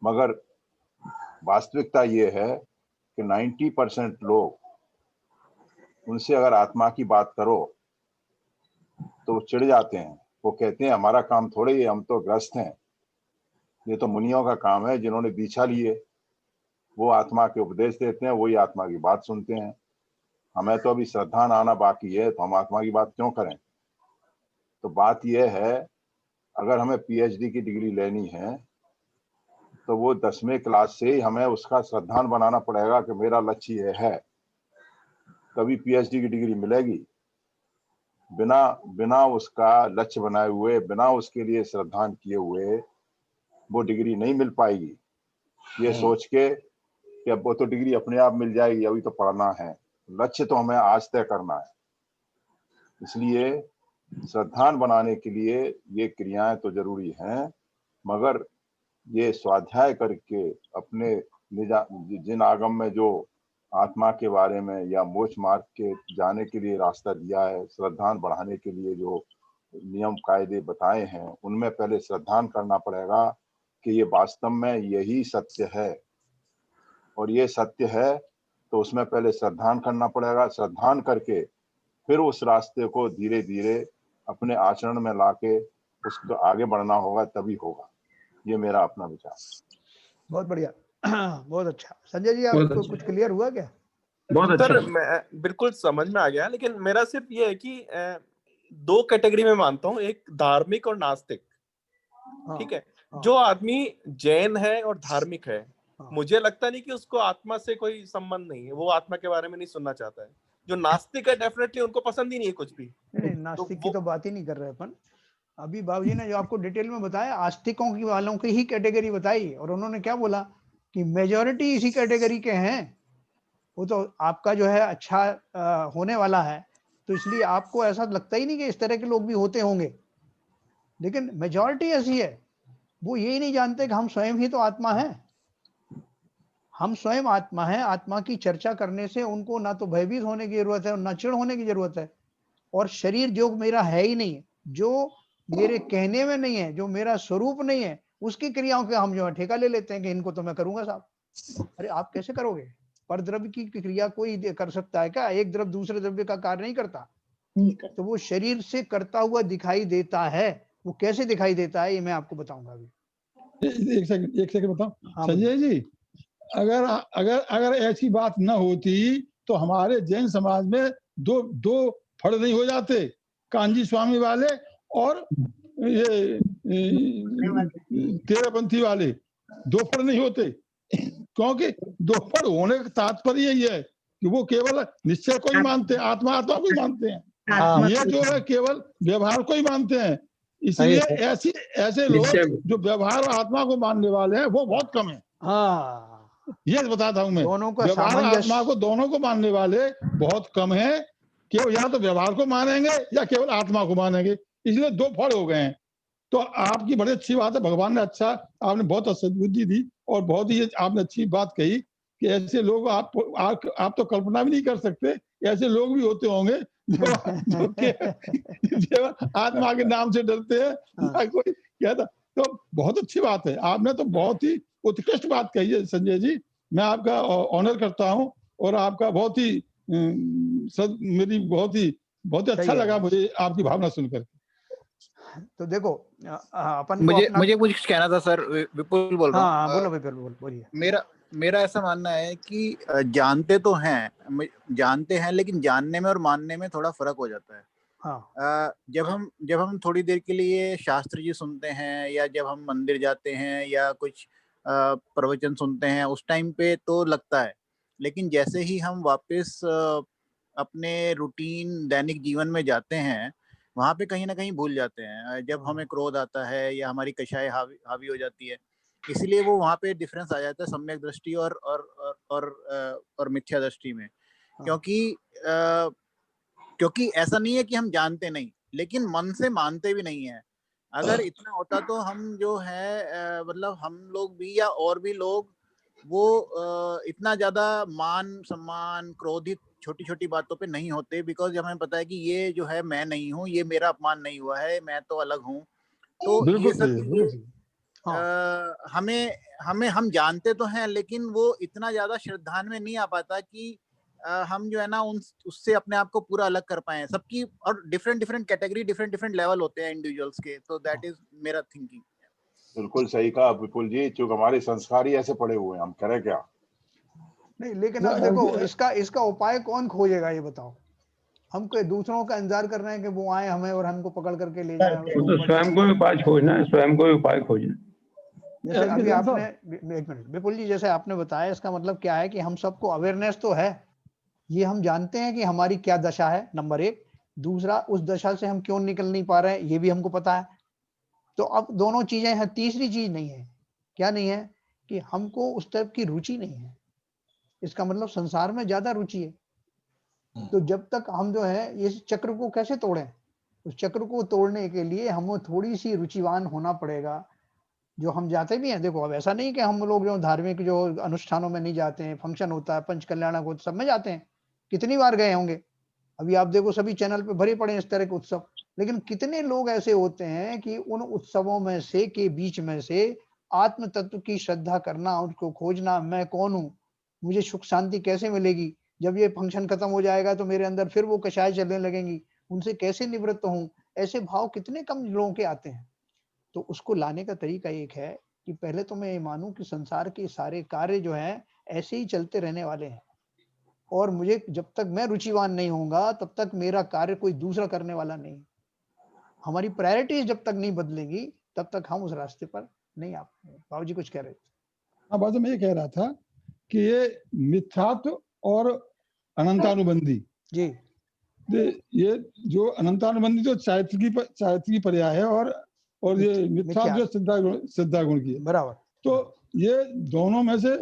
मगर वास्तविकता ये है कि 90% लोग, उनसे अगर आत्मा की बात करो तो चिढ़ जाते हैं। वो कहते हैं हमारा काम थोड़े ही, हम तो ग्रस्त हैं, ये तो मुनियों का काम है जिन्होंने दीक्षा लिए, वो आत्मा के उपदेश देते हैं, वही आत्मा की बात सुनते हैं। हमें तो अभी श्रद्धान आना बाकी है, तो हम आत्मा की बात क्यों करें? तो बात यह है, अगर हमें पीएचडी की डिग्री लेनी है तो वो 10वीं क्लास से ही हमें उसका श्रद्धान बनाना पड़ेगा कि मेरा लक्ष्य ये है, तभी पीएचडी की डिग्री मिलेगी। बिना उसका लक्ष्य बनाए हुए, बिना उसके लिए श्रद्धान किए हुए वो डिग्री नहीं मिल पाएगी। ये सोच के कि अब वो तो डिग्री अपने आप मिल जाएगी, अभी तो पढ़ना है। लक्ष्य तो हमें आज तय करना है। इसलिए श्रद्धान बनाने के लिए ये क्रियाएं तो जरूरी हैं, मगर ये स्वाध्याय करके अपने जिन आगम में जो आत्मा के बारे में या मोक्ष मार्ग के जाने के लिए रास्ता दिया है, श्रद्धान बढ़ाने के लिए जो नियम कायदे बताए हैं, उनमें पहले श्रद्धान करना पड़ेगा कि ये वास्तव में यही सत्य है। और ये सत्य है तो उसमें पहले श्रद्धान करना पड़ेगा। श्रद्धान करके फिर उस रास्ते को धीरे धीरे अपने आचरण में लाके उसको आगे बढ़ना होगा, तभी होगा। ये मेरा अपना विचार। बहुत बढ़िया, बहुत अच्छा। संजय जी, आपको कुछ क्लियर हुआ क्या? बहुत अच्छा। मैं बिल्कुल समझ में आ गया, लेकिन मेरा सिर्फ ये है कि 2 कैटेगरी में मानता हूँ, एक धार्मिक और नास्तिक। ठीक है, जो आदमी जैन है और धार्मिक है, मुझे लगता नहीं कि उसको आत्मा से कोई संबंध नहीं है, वो आत्मा के बारे में नहीं सुनना चाहता है। जो नास्तिक है, डेफिनेटली उनको पसंद ही नहीं है कुछ भी। नहीं, नास्तिक की तो बात ही नहीं कर रहे अपन। अभी बाबूजी ने जो आपको डिटेल में बताया, आस्तिकों की वालों की ही कैटेगरी बताई, और उन्होंने क्या बोला कि मेजॉरिटी इसी कैटेगरी के हैं। वो तो आपका जो है अच्छा होने वाला है, तो इसलिए आपको ऐसा लगता ही नहीं कि इस तरह के लोग भी होते होंगे, लेकिन मेजॉरिटी ऐसी है। वो यही नहीं जानते कि हम स्वयं ही तो आत्मा हैं। हम स्वयं आत्मा हैं। आत्मा की चर्चा करने से उनको ना तो भयभीत होने की जरूरत है और ना चिढ़ होने की जरूरत है। और शरीर जो मेरा है ही नहीं, जो मेरे कहने में नहीं है, जो मेरा स्वरूप नहीं है, उसकी क्रियाओं के हम जो है ठेका ले लेते हैं कि इनको तो मैं करूंगा साहब। अरे आप कैसे करोगे? पर द्रव्य की क्रिया कोई कर सकता है क्या? एक द्रव्य दूसरे द्रव्य का कार्य नहीं करता। तो वो शरीर से करता हुआ दिखाई देता है। वो कैसे दिखाई देता है, ये मैं आपको बताऊंगा अभी। एक सेकंड बताओ संजय जी। अगर ऐसी बात न होती तो हमारे जैन समाज में दो फड़ नहीं हो जाते, कांजी स्वामी वाले और ये तेरापंथी वाले। 2 फड़ नहीं होते, क्योंकि 2 फड़ होने का तात्पर्य यही है कि वो केवल निश्चय को ही मानते हैं, आत्मा को ही मानते हैं। ये जो है केवल व्यवहार को ही मानते हैं। इसलिए सही ऐसे लोग जो व्यवहार और आत्मा को मानने वाले हैं वो बहुत कम है। हाँ, ये बताता हूं मैं, दोनों का व्यवहार और सामंजस्य। आत्मा को दोनों को मानने वाले बहुत कम है। केवल या तो व्यवहार को मानेंगे या केवल आत्मा को मानेंगे, इसलिए दो फल हो गए हैं। तो आपकी बड़ी अच्छी बात है, भगवान ने अच्छा, आपने बहुत सद्बुद्धि दी और बहुत ही आपने अच्छी बात कही कि ऐसे लोग आप तो कल्पना भी नहीं कर सकते, ऐसे लोग भी होते होंगे जो आत्मा के नाम से डरते हैं या कोई कहता। तो बहुत अच्छी बात है, आपने तो बहुत ही उत्कृष्ट बात कही है संजय जी। मैं आपका ऑनर करता हूं और आपका बहुत ही मेरी बहुत ही अच्छा लगा मुझे आपकी भावना सुनकर। तो देखो अपन को मुझे अपना, मुझे कुछ कहना था सर, विपुल बोल रहा हूँ। हाँ बोलो विपुल, बोलिए। मेरा ऐसा मानना है कि जानते तो हैं, जानते हैं, लेकिन जानने में और मानने में थोड़ा फर्क हो जाता है। हाँ, जब हम थोड़ी देर के लिए शास्त्र जी सुनते हैं या जब हम मंदिर जाते हैं या कुछ प्रवचन सुनते हैं, उस टाइम पे तो लगता है, लेकिन जैसे ही हम वापस अपने रूटीन दैनिक जीवन में जाते हैं, वहां पे कहीं ना कहीं भूल जाते हैं। जब हमें क्रोध आता है या हमारी कषाय हावी हो जाती है, इसलिए वो वहां पे डिफरेंस आ जाता है सम्यक दृष्टि और मिथ्या दृष्टि में। क्योंकि ऐसा नहीं है कि हम जानते नहीं, लेकिन मन से मानते भी नहीं है। अगर इतना होता तो हम जो है मतलब हम लोग भी या और भी लोग वो इतना ज्यादा मान सम्मान क्रोधित छोटी छोटी बातों पे नहीं होते, बिकॉज हमें पता है कि ये जो है मैं नहीं हूँ, ये मेरा अपमान नहीं हुआ है, मैं तो अलग हूँ। तो ये सब चीजें हमें हम जानते तो हैं, लेकिन वो इतना ज्यादा श्रद्धान में नहीं आ पाता कि हम जो है ना उससे अपने आप को पूरा अलग कर पाए। सबकी और डिफरेंट कैटेगरी, डिफरेंट लेवल होते हैं इंडिविजुअल्स के। तो दैट इज मेरा थिंकिंग। बिल्कुल सही कहा विपुल जी, चूंकि हमारे संस्कार ही ऐसे पड़े हुए हैं, हम करें क्या। नहीं, लेकिन अब देखो इसका उपाय कौन खोजेगा, ये बताओ। हम कोई दूसरों का इंतजार कर रहे हैं कि वो आए हमें और हमको पकड़ करके ले जाए। तो स्वयं को उपाय खोजना है, स्वयं को उपाय खोजना। जैसे अभी आपने, एक मिनट विपुल जी, जैसे आपने बताया, इसका मतलब क्या है कि हम सबको अवेयरनेस तो है, ये हम जानते हैं कि हमारी क्या दशा है, नंबर एक। दूसरा, उस दशा से हम क्यों निकल नहीं पा रहे हैं, ये भी हमको पता है। तो अब दोनों चीजें हैं। तीसरी चीज नहीं है, क्या नहीं है, कि हमको उस टाइप की रुचि नहीं है। इसका मतलब संसार में ज्यादा रुचि है। तो जब तक हम जो है इस चक्र को कैसे तोड़ें, उस चक्र को तोड़ने के लिए हमें थोड़ी सी रुचिवान होना पड़ेगा। जो हम जाते भी हैं, देखो अब ऐसा नहीं कि हम लोग जो धार्मिक जो अनुष्ठानों में नहीं जाते हैं, फंक्शन होता है, पंच कल्याणक उत्सव सब में जाते हैं, कितनी बार गए होंगे। अभी आप देखो सभी चैनल पे भरे पड़े हैं इस तरह के उत्सव, लेकिन कितने लोग ऐसे होते हैं कि उन उत्सवों में से के बीच में से आत्म तत्व की श्रद्धा करना, उसको खोजना, मैं कौन हूँ, मुझे सुख शांति कैसे मिलेगी, जब ये फंक्शन खत्म हो जाएगा तो मेरे अंदर फिर वो कषाय चलने लगेंगी, उनसे कैसे निवृत्त हूँ, ऐसे भाव कितने कम लोगों के आते हैं। तो उसको लाने का तरीका एक है कि पहले तो मैं ये मानूं कि संसार के सारे कार्य जो हैं ऐसे ही चलते रहने वाले हैं, और मुझे जब तक मैं रुचिवान नहीं होऊंगा तब तक मेरा कार्य कोई दूसरा करने वाला नहीं। हमारी प्रायोरिटीज जब तक नहीं बदलेंगी तब तक हम उस रास्ते पर नहीं आ पाएंगे। बाबू जी कुछ कह रहे थे। हाँ, बात मैं ये कह रहा था कि ये मिथ्यात्व और अनंतानुबंधी जी, ये जो अनंतानुबंधी जो चारित्रिकी पर्याय है, और ये मिथ्यात्व जो सिद्धा गुण की है, बराबर। तो ये दोनों में से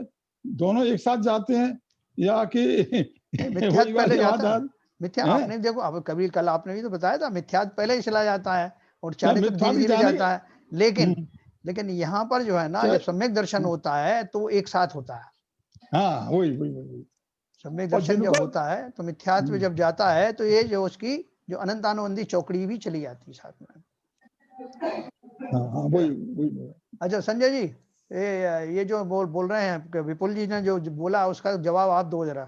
दोनों एक साथ जाते हैं या कि मिथ्यात्व पहले जाता है। मिथ्या आपने देखो, अब कभी कल आपने भी तो बताया था, मिथ्यात्व पहले ही चला जाता है और चारित्र्य धीरे धीरे जाता है। लेकिन यहाँ पर जो है ना, जब सम्यक दर्शन होता है तो एक साथ होता है। हाँ, वही सम्यक दर्शन जब होता है तो मिथ्यात्व जब जाता है तो ये जो उसकी जो अनंतानुबंधी चौकड़ी भी चली जाती है साथ में। हाँ, वही। अच्छा संजय जी, ये जो बोल रहे हैं विपुल जी ने जो बोला, उसका जवाब आप दो जरा,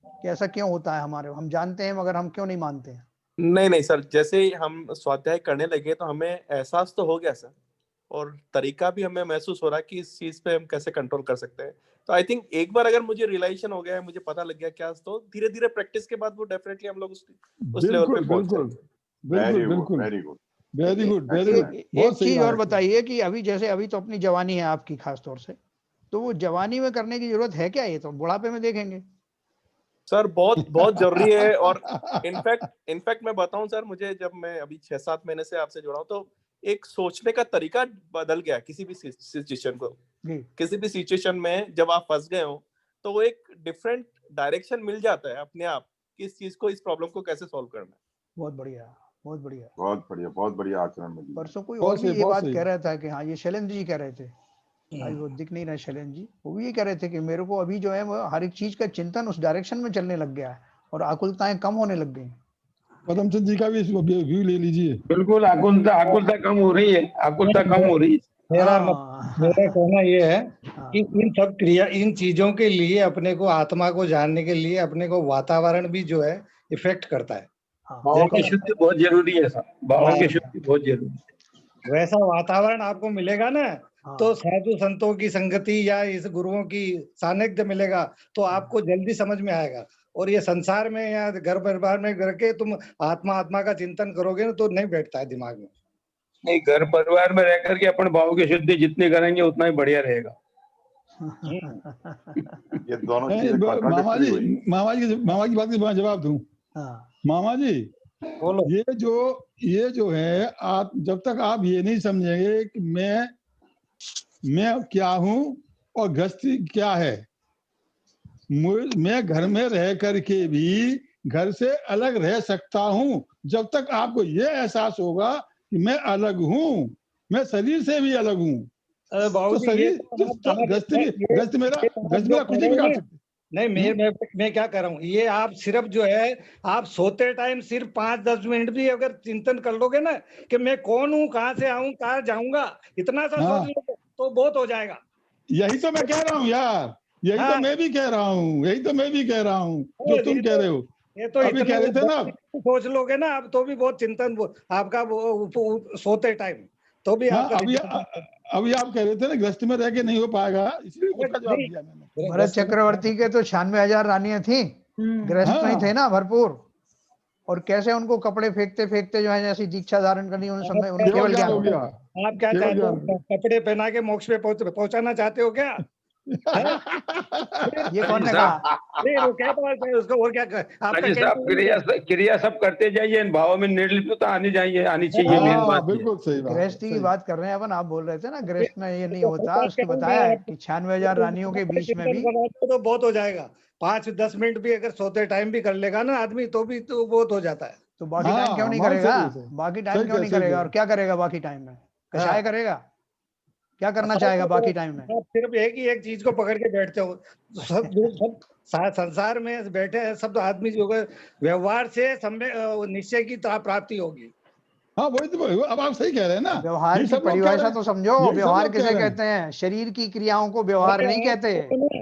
कि ऐसा क्यों होता है हमारे, हम जानते हैं मगर हम क्यों नहीं मानते हैं। नहीं सर, जैसे ही हम स्वाध्याय करने लगे तो हमें एहसास तो हो गया सर, और तरीका भी हमें महसूस हो रहा है कि इस चीज पे हम कैसे कंट्रोल कर सकते हैं। तो आई थिंक एक बार अगर मुझे रियलाइजेशन हो गया है, मुझे पता लग गया क्या, तो धीरे धीरे प्रैक्टिस के बाद वो डेफिनेटली हम लोग उस लेवल पे पहुंच जाएंगे। Very good. एक चीज और बताइए कि अभी जैसे अभी तो अपनी जवानी है आपकी खास तौर से, तो वो जवानी में करने की जरूरत है क्या, ये तो बुढ़ापे में देखेंगे। सर बहुत जरूरी है। और इनफैक्ट मैं बताऊं सर, मुझे जब मैं अभी 6-7 महीने से आपसे जुड़ा हूं, तो एक सोचने का तरीका बदल गया किसी भी सिचुएशन को, जी किसी भी सिचुएशन में जब आप फंस गए हो तो वो एक डिफरेंट डायरेक्शन मिल जाता है अपने आप कि इस चीज को, इस प्रॉब्लम को कैसे सॉल्व करना है। बहुत बढ़िया, बहुत बढ़िया। बहुत बढ़िया आचरण में दिया। परसों कोई बहुत और भी सही, ये बहुत बात सही। कह रहा था कि हाँ, ये शैलेंद्र जी कह रहे थे, आज वो दिख नहीं रहा शैलेंद्र जी, वो भी ये कह रहे थे कि मेरे को अभी जो है वो हर एक चीज का चिंतन उस डायरेक्शन में चलने लग गया है और आकुलताएं कम होने लग गई। पदम चंद जी का भी इसको व्यू ले लीजिए। बिल्कुल, आकुलता कम हो रही है, आकुलता कम हो रही है। मेरा हाँ, कहना ये है हाँ, कि इन चीजों के लिए अपने को, आत्मा को जानने के लिए अपने को वातावरण भी जो है इफेक्ट करता है। हाँ, भावों की शुद्धि बहुत जरूरी है साहब, भावों की शुद्धि बहुत जरूरी है। वैसा वातावरण आपको मिलेगा ना, हाँ, तो साधु संतों की संगति या इस गुरुओं की सानिध्य मिलेगा तो आपको जल्दी समझ में आएगा। और ये संसार में या घर परिवार में करके तुम आत्मा का चिंतन करोगे ना तो नहीं बैठता है दिमाग में। नहीं, घर परिवार में रह करके अपन भाव की शुद्धि जितनी करेंगे उतना ही बढ़िया रहेगा। ये दोनों नहीं, चीजें मामा कॉन्ट्राडिक्टरी जी, हुई। मामा की बात का जवाब दूं। हाँ, मामा जी, बोलो। ये जो है, आप जब तक आप ये नहीं समझेंगे कि मैं क्या हूं और गृहस्थी क्या है, मैं घर में रह करके भी घर से अलग रह सकता हूं, जब तक आपको ये एहसास होगा कि मैं अलग हूं, मैं शरीर से भी अलग हूं। अरे बाबू तो जी, शरीर गृहस्थ मेरा कुछ नहीं बिगाड़ सकते। नहीं, मैं क्या कर रहा हूँ, ये आप सिर्फ जो है, आप सोते टाइम सिर्फ 5-10 मिनट भी अगर चिंतन कर लोगे ना कि मैं कौन हूँ, कहाँ से आऊँ, कहाँ जाऊंगा, इतना सा हाँ। सोच लो तो बहुत हो जाएगा। यही तो मैं कह रहा हूँ यार, यही तो हाँ। मैं भी कह रहा हूँ, यही तो मैं भी कह रहा हूँ जो तुम कह रहे हो। ये तो अभी कह रहे थे ना, सोच लोगे ना आप तो भी बहुत चिंतन आपका वो सोते टाइम तो भी हाँ, आपका अभी आप कह रहे थे ना गृहस्थ में रह के नहीं हो पाएगा, इसलिए उसका जवाब नहीं, दिया मैंने। भरत चक्रवर्ती के तो 96,000 रानियां थी, गृहस्थ में ही थे ना भरपूर, और कैसे उनको कपड़े फेंकते फेंकते जो है जैसी दीक्षा धारण करनी उन समय उन केवल केवल ज्ञान ज्ञान हो हो गया। गया। आप क्या केवल चाहते हो, कपड़े पहना के मोक्ष पे पहुंचाना चाहते हो क्या? ये कौन ने साहब, कहा? नहीं, वो क्या बात है उसको, और क्या आपका अजी साहब, क्रिया सब करते जाइए, इन भावों में निर्लिप्तता आनी चाहिए, मेन बात ये है। बिल्कुल सही बात, गृहस्थी की सही। बात कर रहे हैं अपन, आप बोल रहे थे ना गृहस्थ में ये नहीं होता, उसके बताया है कि 96,000 रानियों के बीच में भी तो बहुत हो जाएगा। 5-10 मिनट भी अगर सोते टाइम भी कर लेगा ना आदमी तो भी तो बहुत हो जाता है। तो बाकी टाइम क्यों नहीं हाँ, करेगा? सही, सही। बाकी टाइम सही क्यों कह- नहीं सही करेगा? कह। और क्या करेगा बाकी टाइम में? कषाय करेगा? क्या करना चाहेगा बाकी टाइम में? आप सिर्फ एक चीज को पकड़ के बैठते हो, सब संसार में बैठे हैं सब आदमी जो है व्यवहार से निश्चय की प्राप्ति होगी। हाँ, वही तो, अब आप सही कह रहे हैं ना। व्यवहार ये की सब लोग कह परिभाषा रहे हैं, तो समझो, यही सब व्यवहार लोग कह किसे रहे हैं। कहते हैं? शरीर की क्रियाओं को व्यवहार नहीं कहते,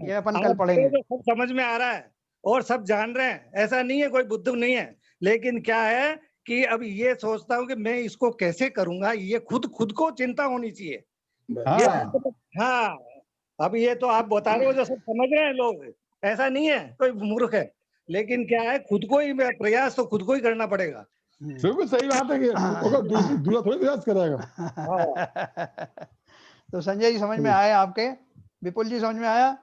ये अपन कल पढ़ेंगे। आपको सब समझ में आ रहा है और सब जान रहे हैं, ऐसा नहीं है, कोई बुद्ध नहीं है, लेकिन क्या है कि अब ये सोचता हूँ कि मैं इसको कैसे करूंगा, ये खुद को चिंता होनी चाहिए। हाँ, हाँ, अब ये तो आप बता रहे हो जो सब समझ रहे हैं लोग, ऐसा नहीं है कोई मूर्ख है, लेकिन क्या है खुद को ही प्रयास तो खुद को ही करना पड़ेगा। बिल्कुल सही बात है कि अगर दूसरा थोड़ी प्रयास करेगा। तो संजय जी समझ में आया आपके? विपुल जी समझ में आया?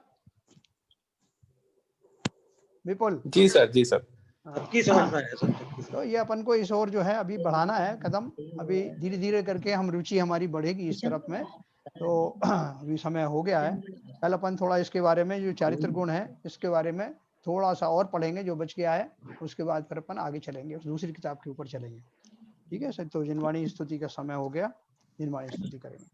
विपुल जी सर, जी सर। की समझ में आया सर। तो ये अपन को इस ओर जो है अभी बढ़ाना है कदम, अभी धीरे धीरे करके हम रुचि हमारी बढ़ेगी इस तरफ में। तो अभी समय हो गया है, कल अपन थोड़ा इसके बारे में जो चारित्र गुण है इसके बारे में थोड़ा सा और पढ़ेंगे जो बच गया है, उसके बाद फिर अपन आगे चलेंगे, दूसरी किताब के ऊपर चलेंगे। ठीक है सर, तो जिनवाणी स्तुति का समय हो गया, जिनवाणी स्तुति करेंगे।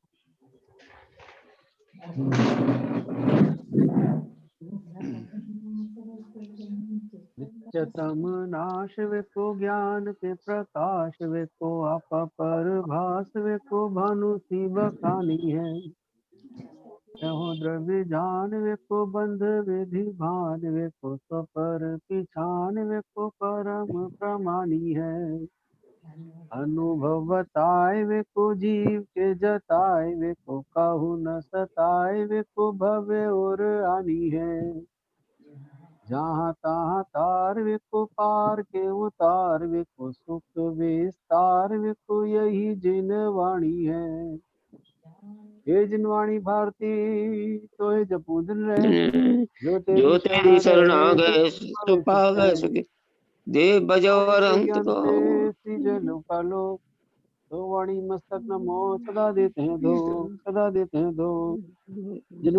नित्यतम नाश वे को ज्ञान के प्रकाश वे को आप पर भास वे को भानु सी बखानी है। द्रव्य जान वे को बंध विधि भान वे को स्वपर पिछान वे को परम प्रमानी है। अनुभव बताए वे को जीव के जताए वे को कहु न सताए वे को भव्य और आनी है। जहाँ तहाँ तार वे को पार के उतार वे को सुख विस्तार वे को यही जिनवाणी है। ये जिनवाणी भारती तो ये जपूदन रहे जो तेरी शरण आ गए तो पा गए सुखी देव बजावर अंत को सृजन का लोक। तो वाणी मस्तक नमो सदा देते हैं दो, सदा देते हैं दो। जिन